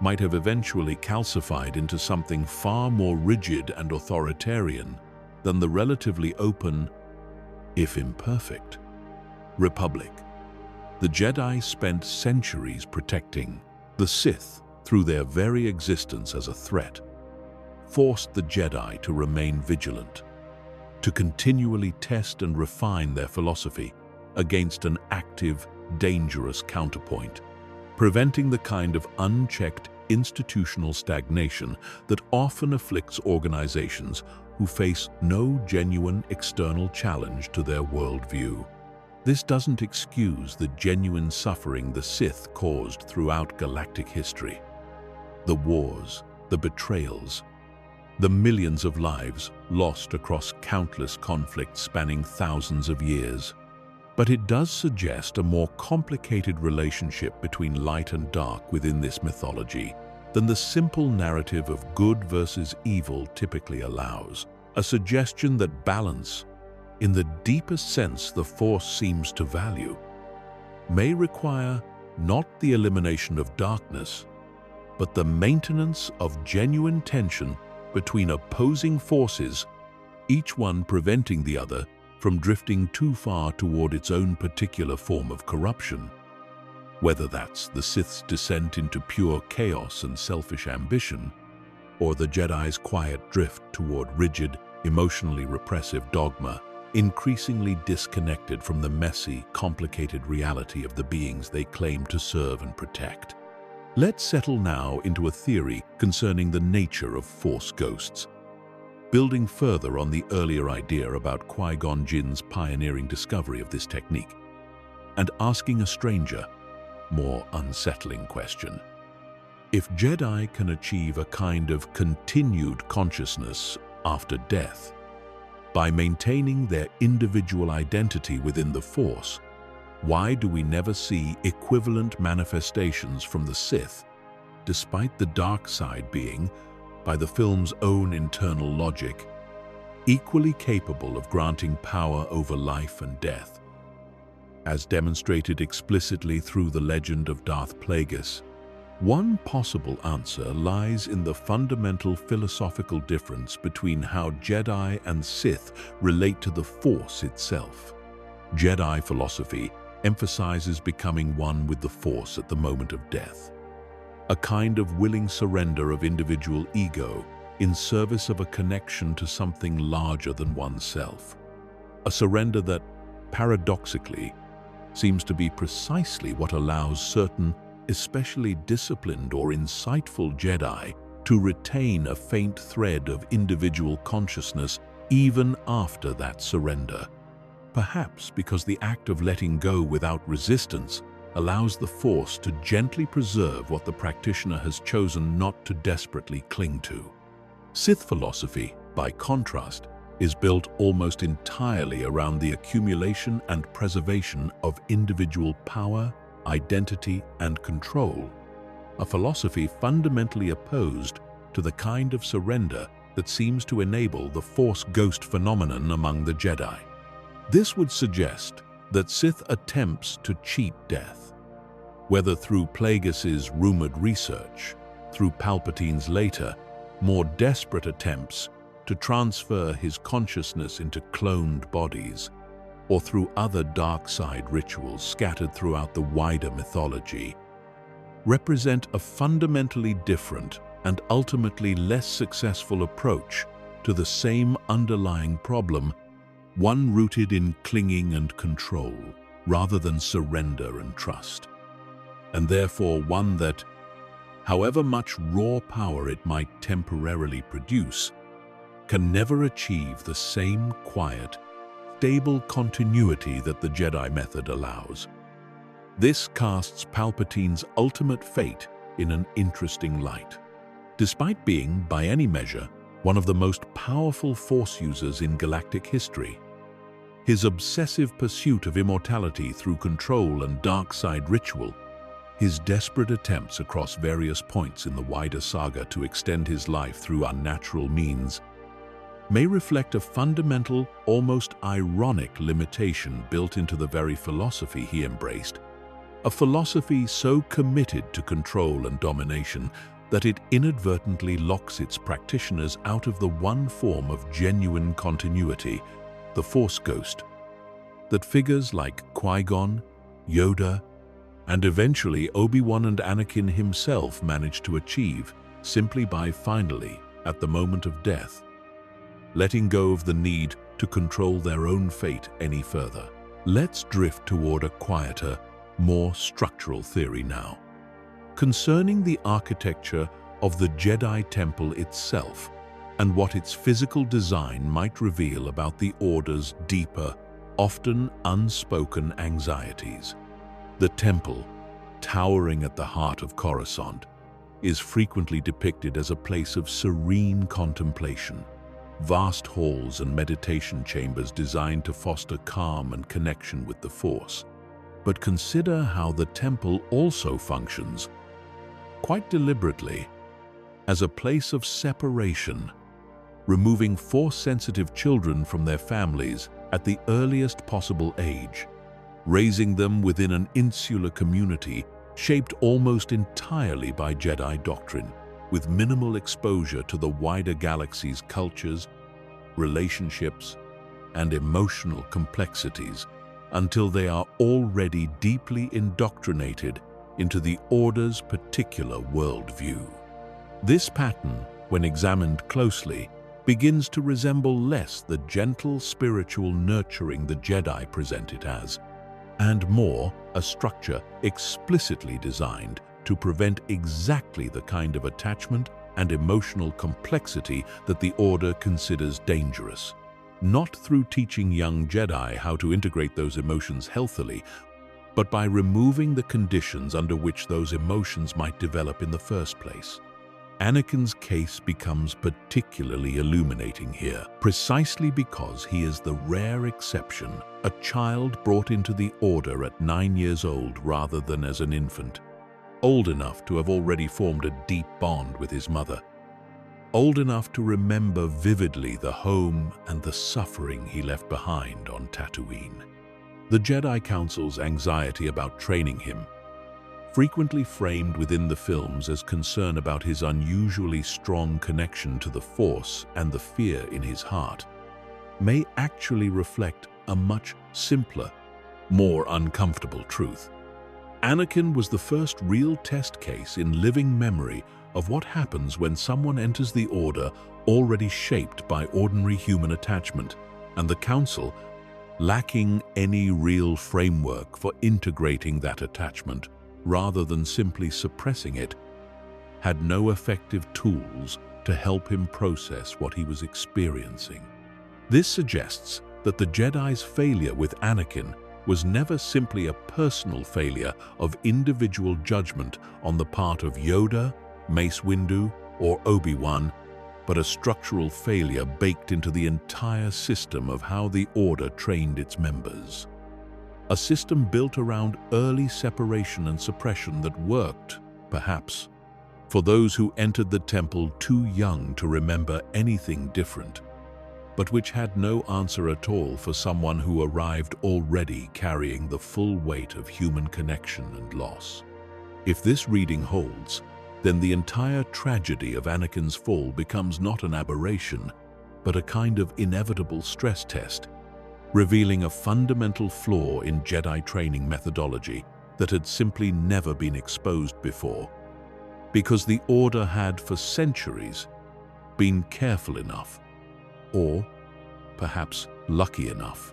might have eventually calcified into something far more rigid and authoritarian than the relatively open, if imperfect, Republic. The Jedi spent centuries protecting. The Sith, through their very existence as a threat, forced the Jedi to remain vigilant, to continually test and refine their philosophy against an active, dangerous counterpoint, preventing the kind of unchecked institutional stagnation that often afflicts organizations who face no genuine external challenge to their worldview. This doesn't excuse the genuine suffering the Sith caused throughout galactic history. The wars, the betrayals, the millions of lives lost across countless conflicts spanning thousands of years. But it does suggest a more complicated relationship between light and dark within this mythology than the simple narrative of good versus evil typically allows. A suggestion that balance, in the deepest sense the Force seems to value, may require not the elimination of darkness, but the maintenance of genuine tension between opposing forces, each one preventing the other from drifting too far toward its own particular form of corruption. Whether that's the Sith's descent into pure chaos and selfish ambition, or the Jedi's quiet drift toward rigid, emotionally repressive dogma, increasingly disconnected from the messy, complicated reality of the beings they claim to serve and protect. Let's settle now into a theory concerning the nature of Force ghosts. Building further on the earlier idea about Qui-Gon Jinn's pioneering discovery of this technique, and asking a stranger, more unsettling question. If Jedi can achieve a kind of continued consciousness after death, by maintaining their individual identity within the Force, why do we never see equivalent manifestations from the Sith, despite the dark side being, by the film's own internal logic, equally capable of granting power over life and death? As demonstrated explicitly through the legend of Darth Plagueis, one possible answer lies in the fundamental philosophical difference between how Jedi and Sith relate to the Force itself. Jedi philosophy emphasizes becoming one with the Force at the moment of death, a kind of willing surrender of individual ego in service of a connection to something larger than oneself. A surrender that, paradoxically, seems to be precisely what allows certain, especially disciplined or insightful Jedi to retain a faint thread of individual consciousness even after that surrender. Perhaps because the act of letting go without resistance allows the Force to gently preserve what the practitioner has chosen not to desperately cling to. Sith philosophy, by contrast, is built almost entirely around the accumulation and preservation of individual power, identity, and control, a philosophy fundamentally opposed to the kind of surrender that seems to enable the Force ghost phenomenon among the Jedi. This would suggest that Sith attempts to cheat death, whether through Plagueis' rumored research, through Palpatine's later, more desperate attempts to transfer his consciousness into cloned bodies, or through other dark side rituals scattered throughout the wider mythology, represent a fundamentally different and ultimately less successful approach to the same underlying problem, one rooted in clinging and control rather than surrender and trust, and therefore one that, however much raw power it might temporarily produce, can never achieve the same quiet, stable continuity that the Jedi method allows. This casts Palpatine's ultimate fate in an interesting light. Despite being, by any measure, one of the most powerful Force users in galactic history, his obsessive pursuit of immortality through control and dark side ritual, his desperate attempts across various points in the wider saga to extend his life through unnatural means, may reflect a fundamental, almost ironic limitation built into the very philosophy he embraced, a philosophy so committed to control and domination that it inadvertently locks its practitioners out of the one form of genuine continuity, the Force ghost, that figures like Qui-Gon, Yoda, and eventually Obi-Wan and Anakin himself managed to achieve simply by finally, at the moment of death, letting go of the need to control their own fate any further. Let's drift toward a quieter, more structural theory now, concerning the architecture of the Jedi Temple itself and what its physical design might reveal about the Order's deeper, often unspoken anxieties. The temple, towering at the heart of Coruscant, is frequently depicted as a place of serene contemplation, vast halls and meditation chambers designed to foster calm and connection with the Force. But consider how the temple also functions, quite deliberately, as a place of separation, removing Force-sensitive children from their families at the earliest possible age, raising them within an insular community shaped almost entirely by Jedi doctrine, with minimal exposure to the wider galaxy's cultures, relationships, and emotional complexities, until they are already deeply indoctrinated into the Order's particular worldview. This pattern, when examined closely, begins to resemble less the gentle spiritual nurturing the Jedi present it as, and more a structure explicitly designed to prevent exactly the kind of attachment and emotional complexity that the Order considers dangerous. Not through teaching young Jedi how to integrate those emotions healthily, but by removing the conditions under which those emotions might develop in the first place. Anakin's case becomes particularly illuminating here, precisely because he is the rare exception, a child brought into the Order at 9 years old rather than as an infant, old enough to have already formed a deep bond with his mother, old enough to remember vividly the home and the suffering he left behind on Tatooine. The Jedi Council's anxiety about training him, frequently framed within the films as concern about his unusually strong connection to the Force and the fear in his heart, may actually reflect a much simpler, more uncomfortable truth. Anakin was the first real test case in living memory of what happens when someone enters the Order already shaped by ordinary human attachment, and the Council, lacking any real framework for integrating that attachment, rather than simply suppressing it, had no effective tools to help him process what he was experiencing. This suggests that the Jedi's failure with Anakin was never simply a personal failure of individual judgment on the part of Yoda, Mace Windu, or Obi-Wan, but a structural failure baked into the entire system of how the Order trained its members. A system built around early separation and suppression that worked, perhaps, for those who entered the temple too young to remember anything different, but which had no answer at all for someone who arrived already carrying the full weight of human connection and loss. If this reading holds, then the entire tragedy of Anakin's fall becomes not an aberration, but a kind of inevitable stress test, revealing a fundamental flaw in Jedi training methodology that had simply never been exposed before, because the Order had for centuries been careful enough, or perhaps lucky enough,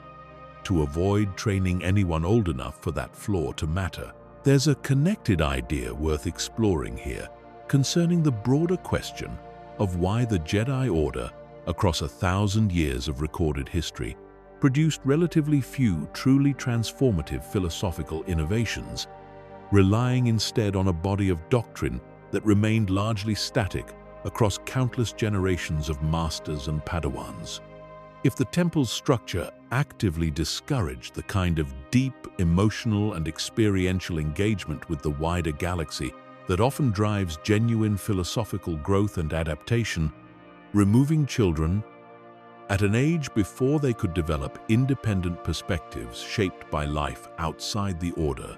to avoid training anyone old enough for that flaw to matter. There's a connected idea worth exploring here concerning the broader question of why the Jedi Order, across 1,000 years of recorded history, produced relatively few truly transformative philosophical innovations, relying instead on a body of doctrine that remained largely static across countless generations of masters and Padawans. If the temple's structure actively discouraged the kind of deep emotional and experiential engagement with the wider galaxy that often drives genuine philosophical growth and adaptation, removing children at an age before they could develop independent perspectives shaped by life outside the Order,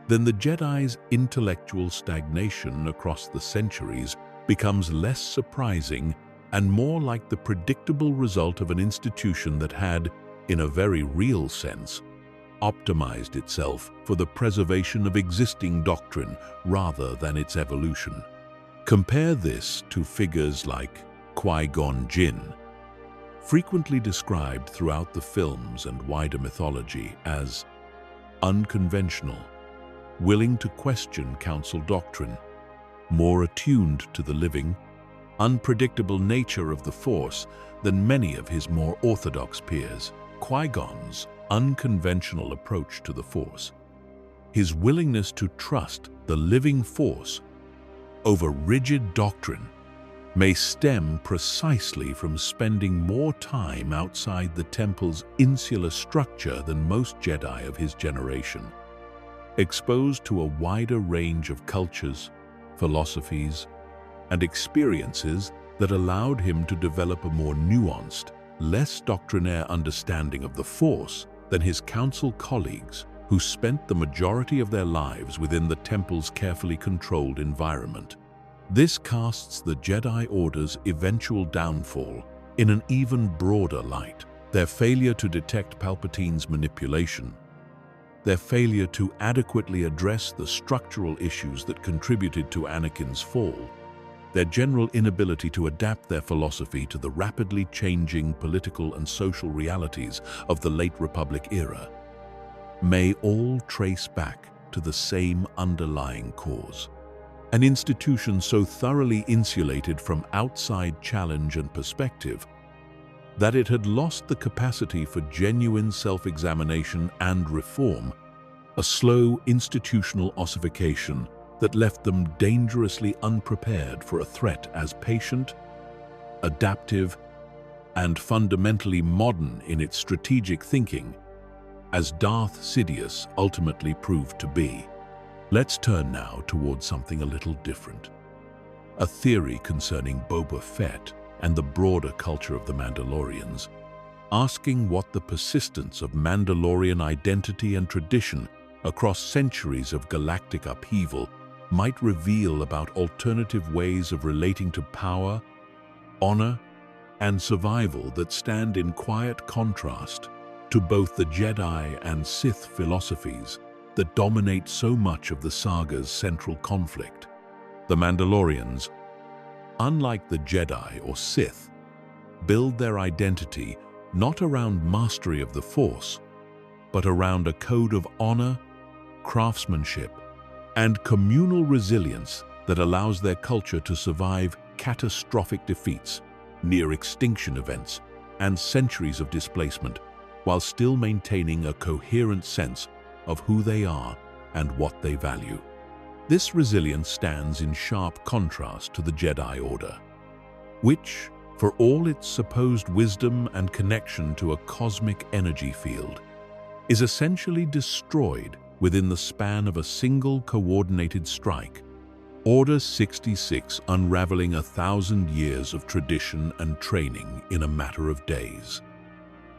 then the Jedi's intellectual stagnation across the centuries becomes less surprising and more like the predictable result of an institution that had, in a very real sense, optimized itself for the preservation of existing doctrine rather than its evolution. Compare this to figures like Qui-Gon Jinn, frequently described throughout the films and wider mythology as unconventional, willing to question Council doctrine, more attuned to the living, unpredictable nature of the Force than many of his more orthodox peers. Qui-Gon's unconventional approach to the Force, his willingness to trust the living Force over rigid doctrine, may stem precisely from spending more time outside the temple's insular structure than most Jedi of his generation, exposed to a wider range of cultures, philosophies, and experiences that allowed him to develop a more nuanced, less doctrinaire understanding of the Force than his Council colleagues who spent the majority of their lives within the temple's carefully controlled environment. This casts the Jedi Order's eventual downfall in an even broader light. Their failure to detect Palpatine's manipulation, their failure to adequately address the structural issues that contributed to Anakin's fall, their general inability to adapt their philosophy to the rapidly changing political and social realities of the late Republic era, may all trace back to the same underlying cause: an institution so thoroughly insulated from outside challenge and perspective that it had lost the capacity for genuine self-examination and reform, a slow institutional ossification that left them dangerously unprepared for a threat as patient, adaptive, and fundamentally modern in its strategic thinking as Darth Sidious ultimately proved to be. Let's turn now towards something a little different. A theory concerning Boba Fett and the broader culture of the Mandalorians, asking what the persistence of Mandalorian identity and tradition across centuries of galactic upheaval might reveal about alternative ways of relating to power, honor, and survival that stand in quiet contrast to both the Jedi and Sith philosophies that dominate so much of the saga's central conflict. The Mandalorians, unlike the Jedi or Sith, build their identity not around mastery of the Force, but around a code of honor, craftsmanship, and communal resilience that allows their culture to survive catastrophic defeats, near-extinction events, and centuries of displacement, while still maintaining a coherent sense of who they are and what they value. This resilience stands in sharp contrast to the Jedi Order, which, for all its supposed wisdom and connection to a cosmic energy field, is essentially destroyed within the span of a single coordinated strike. Order 66 unraveling 1,000 years of tradition and training in a matter of days.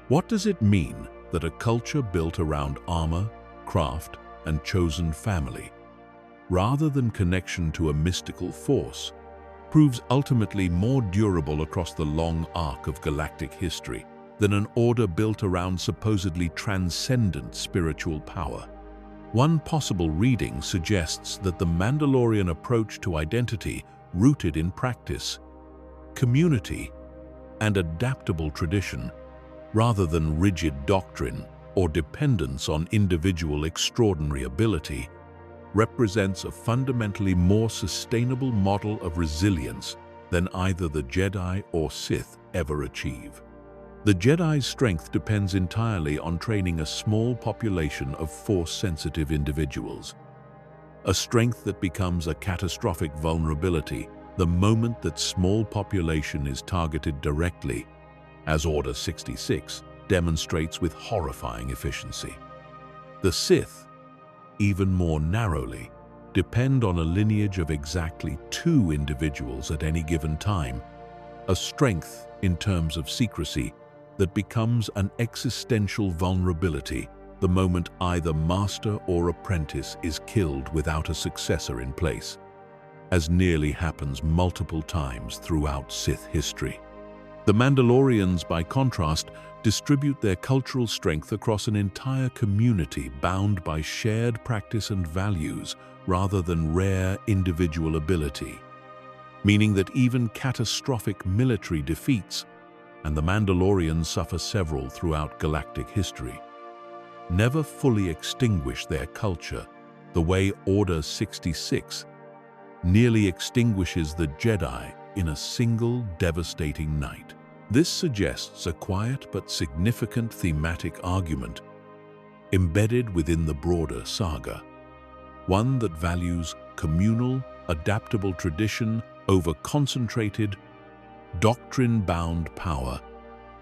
What does it mean that a culture built around armor, craft, and chosen family, rather than connection to a mystical force, proves ultimately more durable across the long arc of galactic history than an order built around supposedly transcendent spiritual power? One possible reading suggests that the Mandalorian approach to identity, rooted in practice, community, and adaptable tradition, rather than rigid doctrine or dependence on individual extraordinary ability, represents a fundamentally more sustainable model of resilience than either the Jedi or Sith ever achieve. The Jedi's strength depends entirely on training a small population of Force-sensitive individuals, a strength that becomes a catastrophic vulnerability the moment that small population is targeted directly, as Order 66 demonstrates with horrifying efficiency. The Sith, even more narrowly, depend on a lineage of exactly 2 individuals at any given time, a strength in terms of secrecy that becomes an existential vulnerability the moment either master or apprentice is killed without a successor in place, as nearly happens multiple times throughout Sith history. The Mandalorians, by contrast, distribute their cultural strength across an entire community bound by shared practice and values rather than rare individual ability, meaning that even catastrophic military defeats, and the Mandalorians suffer several throughout galactic history, never fully extinguish their culture the way Order 66 nearly extinguishes the Jedi in a single devastating night. This suggests a quiet but significant thematic argument embedded within the broader saga, one that values communal, adaptable tradition over concentrated, doctrine-bound power,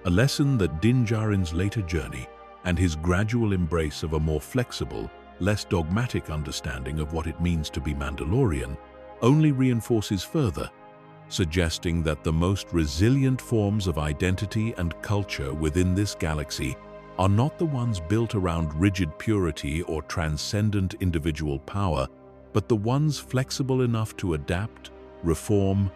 a lesson that Din Djarin's later journey and his gradual embrace of a more flexible, less dogmatic understanding of what it means to be Mandalorian only reinforces further, suggesting that the most resilient forms of identity and culture within this galaxy are not the ones built around rigid purity or transcendent individual power, but the ones flexible enough to adapt, reform,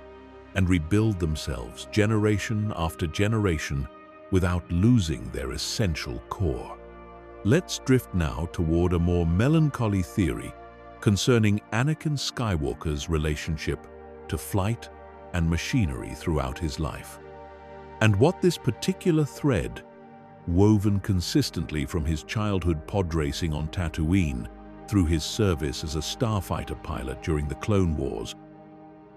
and rebuild themselves generation after generation without losing their essential core. Let's drift now toward a more melancholy theory concerning Anakin Skywalker's relationship to flight and machinery throughout his life, and what this particular thread, woven consistently from his childhood pod racing on Tatooine through his service as a starfighter pilot during the Clone Wars,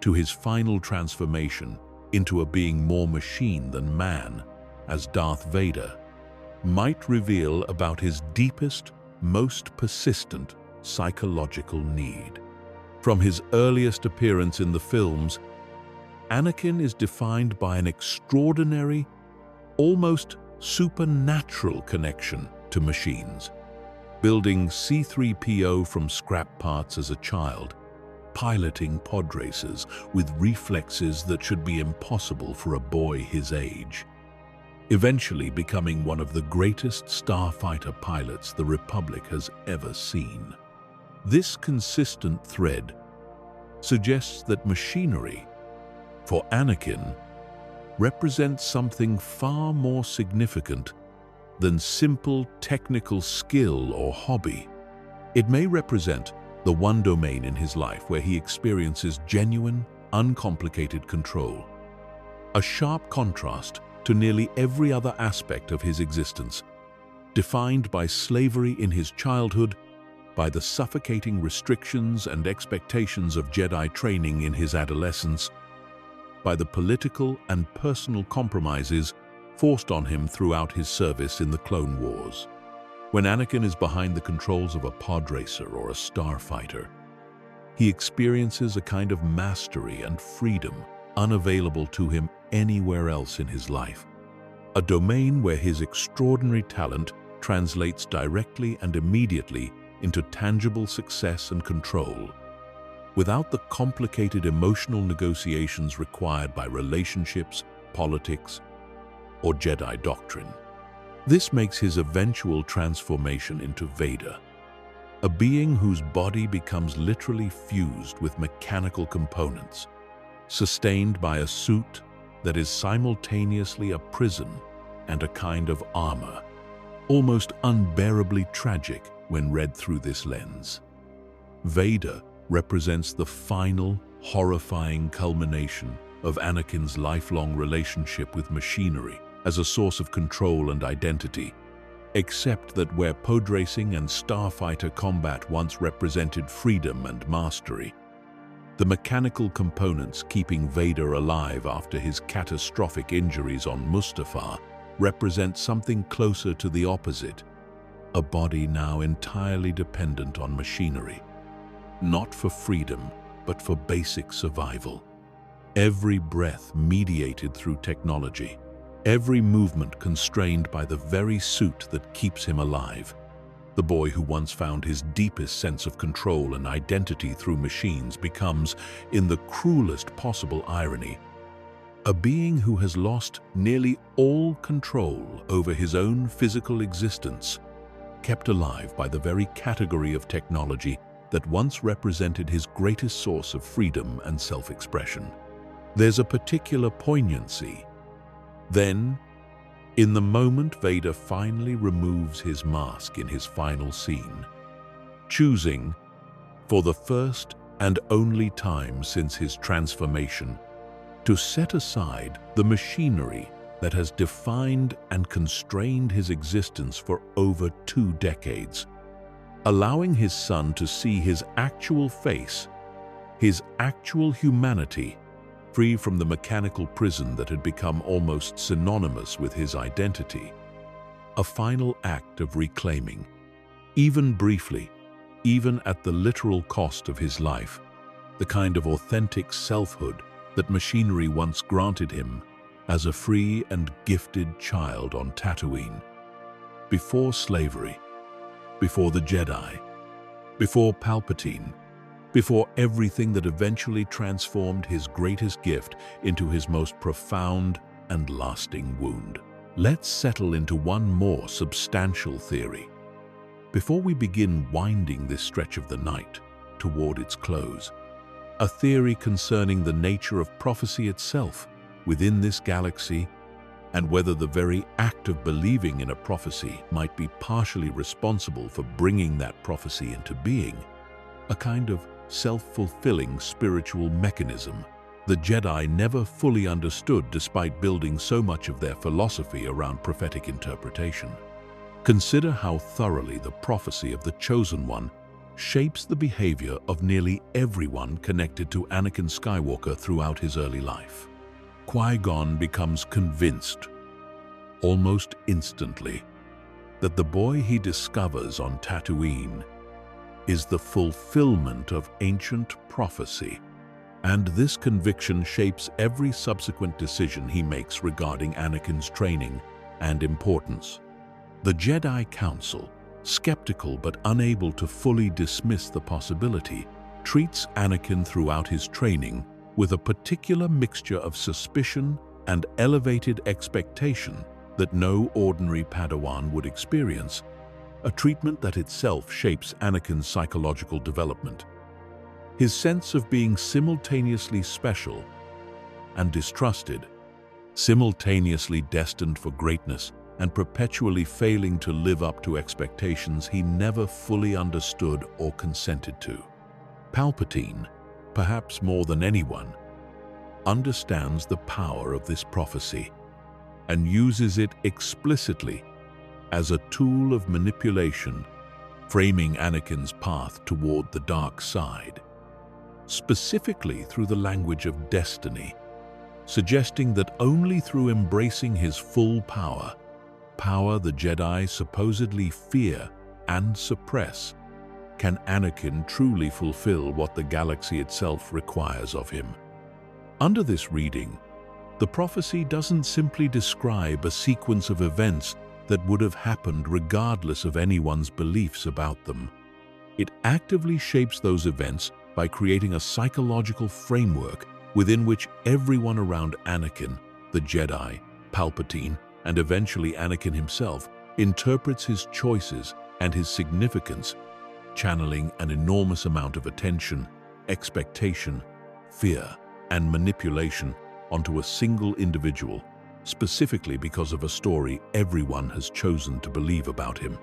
to his final transformation into a being more machine than man as Darth Vader, might reveal about his deepest, most persistent psychological need. From his earliest appearance in the films, Anakin is defined by an extraordinary, almost supernatural connection to machines. Building C-3PO from scrap parts as a child, piloting pod racers with reflexes that should be impossible for a boy his age, eventually becoming one of the greatest starfighter pilots the Republic has ever seen. This consistent thread suggests that machinery, for Anakin, represents something far more significant than simple technical skill or hobby. It may represent the one domain in his life where he experiences genuine, uncomplicated control, a sharp contrast to nearly every other aspect of his existence, defined by slavery in his childhood, by the suffocating restrictions and expectations of Jedi training in his adolescence, by the political and personal compromises forced on him throughout his service in the Clone Wars. When Anakin is behind the controls of a pod racer or a starfighter, he experiences a kind of mastery and freedom unavailable to him anywhere else in his life, a domain where his extraordinary talent translates directly and immediately into tangible success and control, without the complicated emotional negotiations required by relationships, politics, or Jedi doctrine. This makes his eventual transformation into Vader, a being whose body becomes literally fused with mechanical components, sustained by a suit that is simultaneously a prison and a kind of armor, almost unbearably tragic when read through this lens. Vader represents the final, horrifying culmination of Anakin's lifelong relationship with machinery as a source of control and identity, except that where pod racing and starfighter combat once represented freedom and mastery, the mechanical components keeping Vader alive after his catastrophic injuries on Mustafar represent something closer to the opposite, a body now entirely dependent on machinery, not for freedom, but for basic survival. Every breath mediated through technology, every movement constrained by the very suit that keeps him alive. The boy who once found his deepest sense of control and identity through machines becomes, in the cruelest possible irony, a being who has lost nearly all control over his own physical existence, kept alive by the very category of technology that once represented his greatest source of freedom and self-expression. There's a particular poignancy. Then, in the moment Vader finally removes his mask in his final scene, choosing, for the first and only time since his transformation, to set aside the machinery that has defined and constrained his existence for over 2 decades, allowing his son to see his actual face, his actual humanity, free from the mechanical prison that had become almost synonymous with his identity. A final act of reclaiming, even briefly, even at the literal cost of his life, the kind of authentic selfhood that machinery once granted him as a free and gifted child on Tatooine. Before slavery, before the Jedi, before Palpatine, before everything that eventually transformed his greatest gift into his most profound and lasting wound. Let's settle into one more substantial theory before we begin winding this stretch of the night toward its close. A theory concerning the nature of prophecy itself within this galaxy, and whether the very act of believing in a prophecy might be partially responsible for bringing that prophecy into being, a kind of self-fulfilling spiritual mechanism the Jedi never fully understood despite building so much of their philosophy around prophetic interpretation. Consider how thoroughly the prophecy of the Chosen One shapes the behavior of nearly everyone connected to Anakin Skywalker throughout his early life. Qui-Gon becomes convinced, almost instantly, that the boy he discovers on Tatooine is the fulfillment of ancient prophecy, and this conviction shapes every subsequent decision he makes regarding Anakin's training and importance. The Jedi Council, skeptical but unable to fully dismiss the possibility, treats Anakin throughout his training with a particular mixture of suspicion and elevated expectation that no ordinary Padawan would experience, a treatment that itself shapes Anakin's psychological development. His sense of being simultaneously special and distrusted, simultaneously destined for greatness and perpetually failing to live up to expectations he never fully understood or consented to. Palpatine, perhaps more than anyone, understands the power of this prophecy and uses it explicitly as a tool of manipulation, framing Anakin's path toward the dark side, specifically through the language of destiny, suggesting that only through embracing his full power the Jedi supposedly fear and suppress, can Anakin truly fulfill what the galaxy itself requires of him. Under this reading, the prophecy doesn't simply describe a sequence of events that would have happened regardless of anyone's beliefs about them. It actively shapes those events by creating a psychological framework within which everyone around Anakin, the Jedi, Palpatine, and eventually Anakin himself, interprets his choices and his significance, channeling an enormous amount of attention, expectation, fear, and manipulation onto a single individual, specifically because of a story everyone has chosen to believe about him.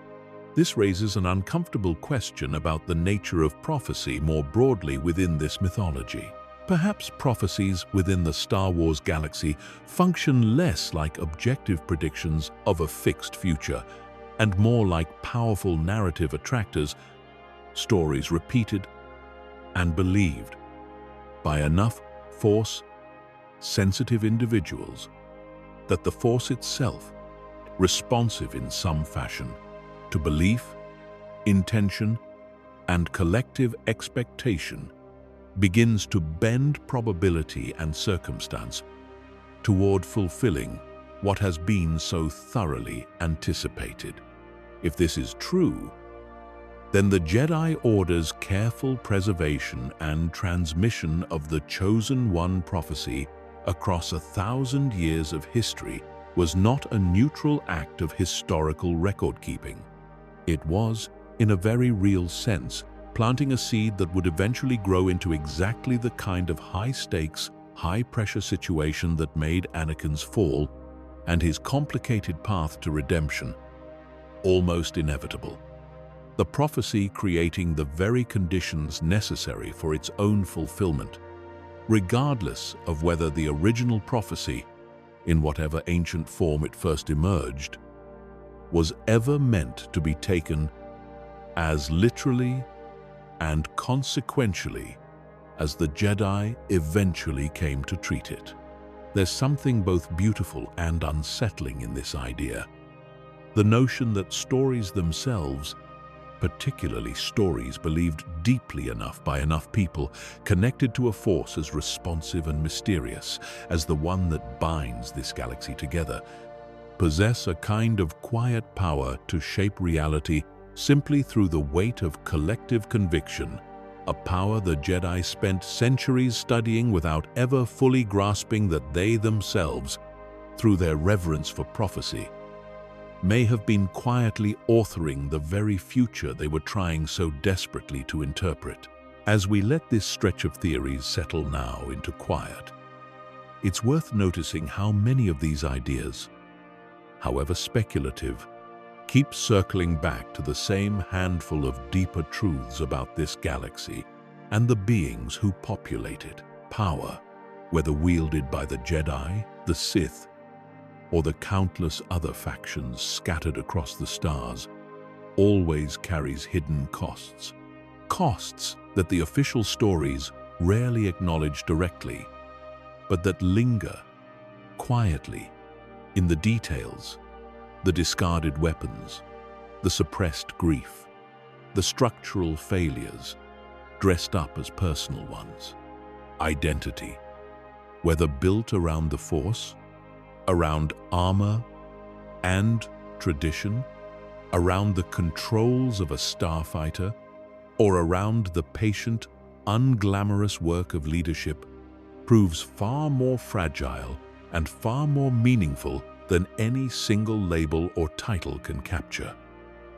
This raises an uncomfortable question about the nature of prophecy more broadly within this mythology. Perhaps prophecies within the Star Wars galaxy function less like objective predictions of a fixed future and more like powerful narrative attractors, stories repeated and believed by enough Force-sensitive individuals that the Force itself, responsive in some fashion to belief, intention, and collective expectation, begins to bend probability and circumstance toward fulfilling what has been so thoroughly anticipated. If this is true, then the Jedi Order's careful preservation and transmission of the Chosen One prophecy across 1,000 years of history was not a neutral act of historical record-keeping. It was, in a very real sense, planting a seed that would eventually grow into exactly the kind of high-stakes, high-pressure situation that made Anakin's fall and his complicated path to redemption almost inevitable. The prophecy creating the very conditions necessary for its own fulfillment, regardless of whether the original prophecy, in whatever ancient form it first emerged, was ever meant to be taken as literally and consequentially as the Jedi eventually came to treat it. There's something both beautiful and unsettling in this idea. The notion that stories themselves, particularly stories believed deeply enough by enough people, connected to a force as responsive and mysterious as the one that binds this galaxy together, possess a kind of quiet power to shape reality simply through the weight of collective conviction, a power the Jedi spent centuries studying without ever fully grasping that they themselves, through their reverence for prophecy, may have been quietly authoring the very future they were trying so desperately to interpret. As we let this stretch of theories settle now into quiet, it's worth noticing how many of these ideas, however speculative, keep circling back to the same handful of deeper truths about this galaxy and the beings who populate it. Power, whether wielded by the Jedi, the Sith, or the countless other factions scattered across the stars, always carries hidden costs. costs that the official stories rarely acknowledge directly, but that linger quietly in the details, the discarded weapons, the suppressed grief, the structural failures dressed up as personal ones. Identity, whether built around the Force, around armor and tradition, around the controls of a starfighter, or around the patient, unglamorous work of leadership, proves far more fragile and far more meaningful than any single label or title can capture.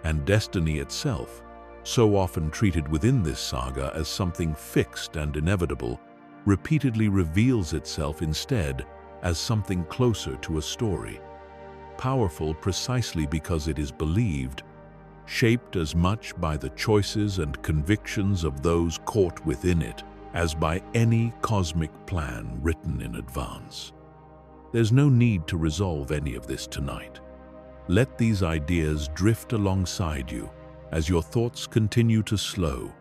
And destiny itself, so often treated within this saga as something fixed and inevitable, repeatedly reveals itself instead as something closer to a story, powerful precisely because it is believed, shaped as much by the choices and convictions of those caught within it as by any cosmic plan written in advance. There's no need to resolve any of this tonight. Let these ideas drift alongside you as your thoughts continue to slow.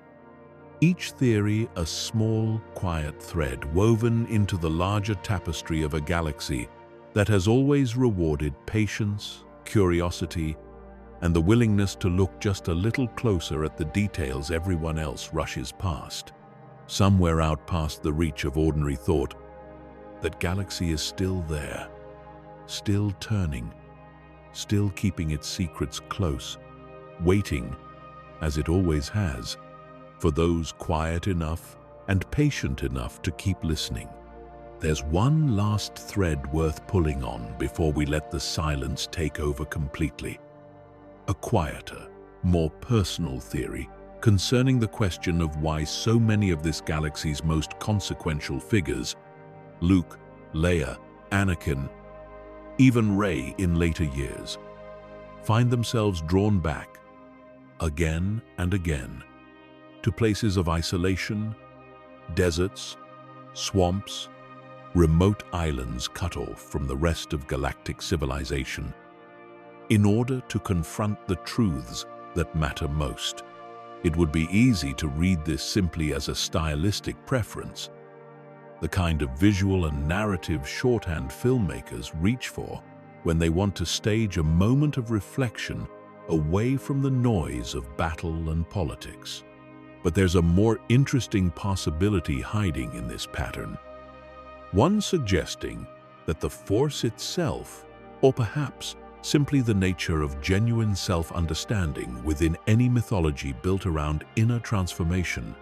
Each theory a small, quiet thread woven into the larger tapestry of a galaxy that has always rewarded patience, curiosity, and the willingness to look just a little closer at the details everyone else rushes past. Somewhere out past the reach of ordinary thought, that galaxy is still there, still turning, still keeping its secrets close, waiting, as it always has, for those quiet enough and patient enough to keep listening. There's one last thread worth pulling on before we let the silence take over completely. A quieter, more personal theory concerning the question of why so many of this galaxy's most consequential figures, Luke, Leia, Anakin, even Rey in later years, find themselves drawn back, again and again, to places of isolation, deserts, swamps, remote islands cut off from the rest of galactic civilization, in order to confront the truths that matter most. It would be easy to read this simply as a stylistic preference, the kind of visual and narrative shorthand filmmakers reach for when they want to stage a moment of reflection away from the noise of battle and politics. But there's a more interesting possibility hiding in this pattern, one suggesting that the Force itself, or perhaps simply the nature of genuine self-understanding within any mythology built around inner transformation,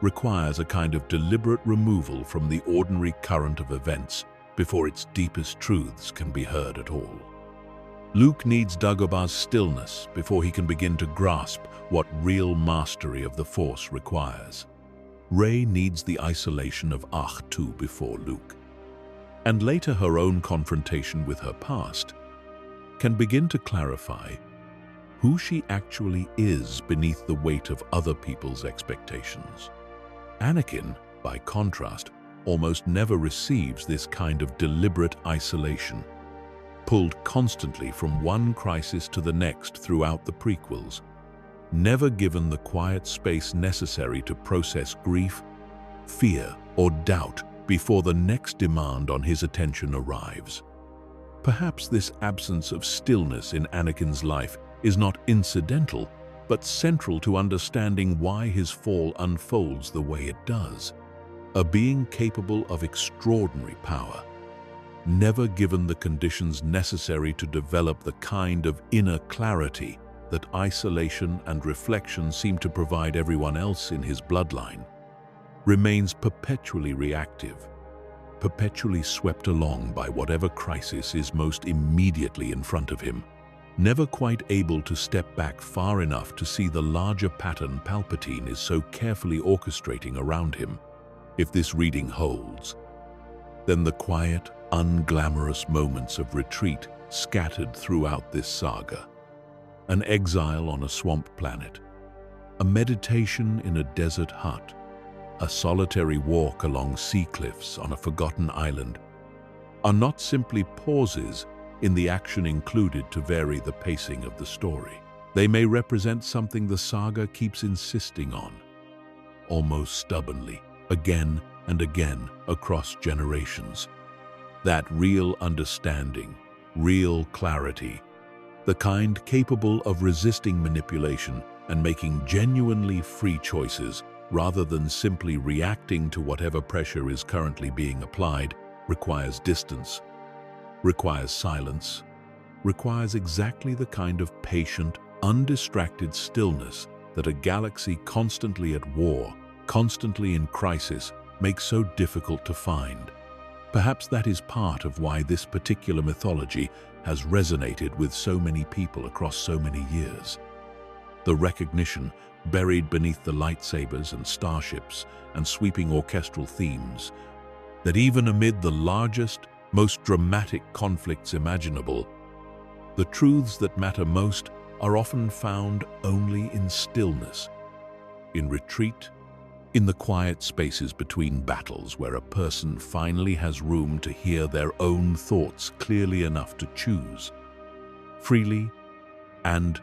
requires a kind of deliberate removal from the ordinary current of events before its deepest truths can be heard at all. Luke needs Dagobah's stillness before he can begin to grasp what real mastery of the Force requires. Rey needs the isolation of Ahch-To before Luke, and later her own confrontation with her past can begin to clarify who she actually is beneath the weight of other people's expectations. Anakin, by contrast, almost never receives this kind of deliberate isolation, pulled constantly from one crisis to the next throughout the prequels, never given the quiet space necessary to process grief, fear, or doubt before the next demand on his attention arrives. Perhaps this absence of stillness in Anakin's life is not incidental, but central to understanding why his fall unfolds the way it does. A being capable of extraordinary power, never given the conditions necessary to develop the kind of inner clarity that isolation and reflection seem to provide everyone else in his bloodline, remains perpetually reactive, perpetually swept along by whatever crisis is most immediately in front of him, never quite able to step back far enough to see the larger pattern Palpatine is so carefully orchestrating around him. If this reading holds, then the quiet, unglamorous moments of retreat scattered throughout this saga, an exile on a swamp planet, a meditation in a desert hut, a solitary walk along sea cliffs on a forgotten island, are not simply pauses in the action included to vary the pacing of the story. They may represent something the saga keeps insisting on, almost stubbornly, again and again across generations. That real understanding, real clarity, the kind capable of resisting manipulation and making genuinely free choices rather than simply reacting to whatever pressure is currently being applied, requires distance, requires silence, requires exactly the kind of patient, undistracted stillness that a galaxy constantly at war, constantly in crisis, makes so difficult to find. Perhaps that is part of why this particular mythology has resonated with so many people across so many years. The recognition, buried beneath the lightsabers and starships and sweeping orchestral themes, that even amid the largest, most dramatic conflicts imaginable, the truths that matter most are often found only in stillness, in retreat, in the quiet spaces between battles where a person finally has room to hear their own thoughts clearly enough to choose, freely and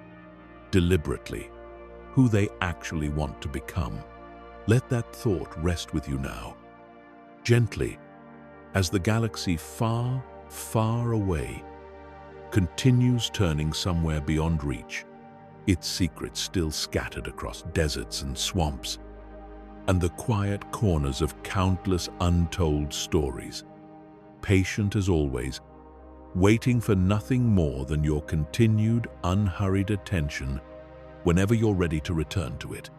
deliberately, who they actually want to become. Let that thought rest with you now, gently, as the galaxy far, far away continues turning somewhere beyond reach, its secrets still scattered across deserts and swamps, and the quiet corners of countless untold stories, patient as always, waiting for nothing more than your continued, unhurried attention whenever you're ready to return to it.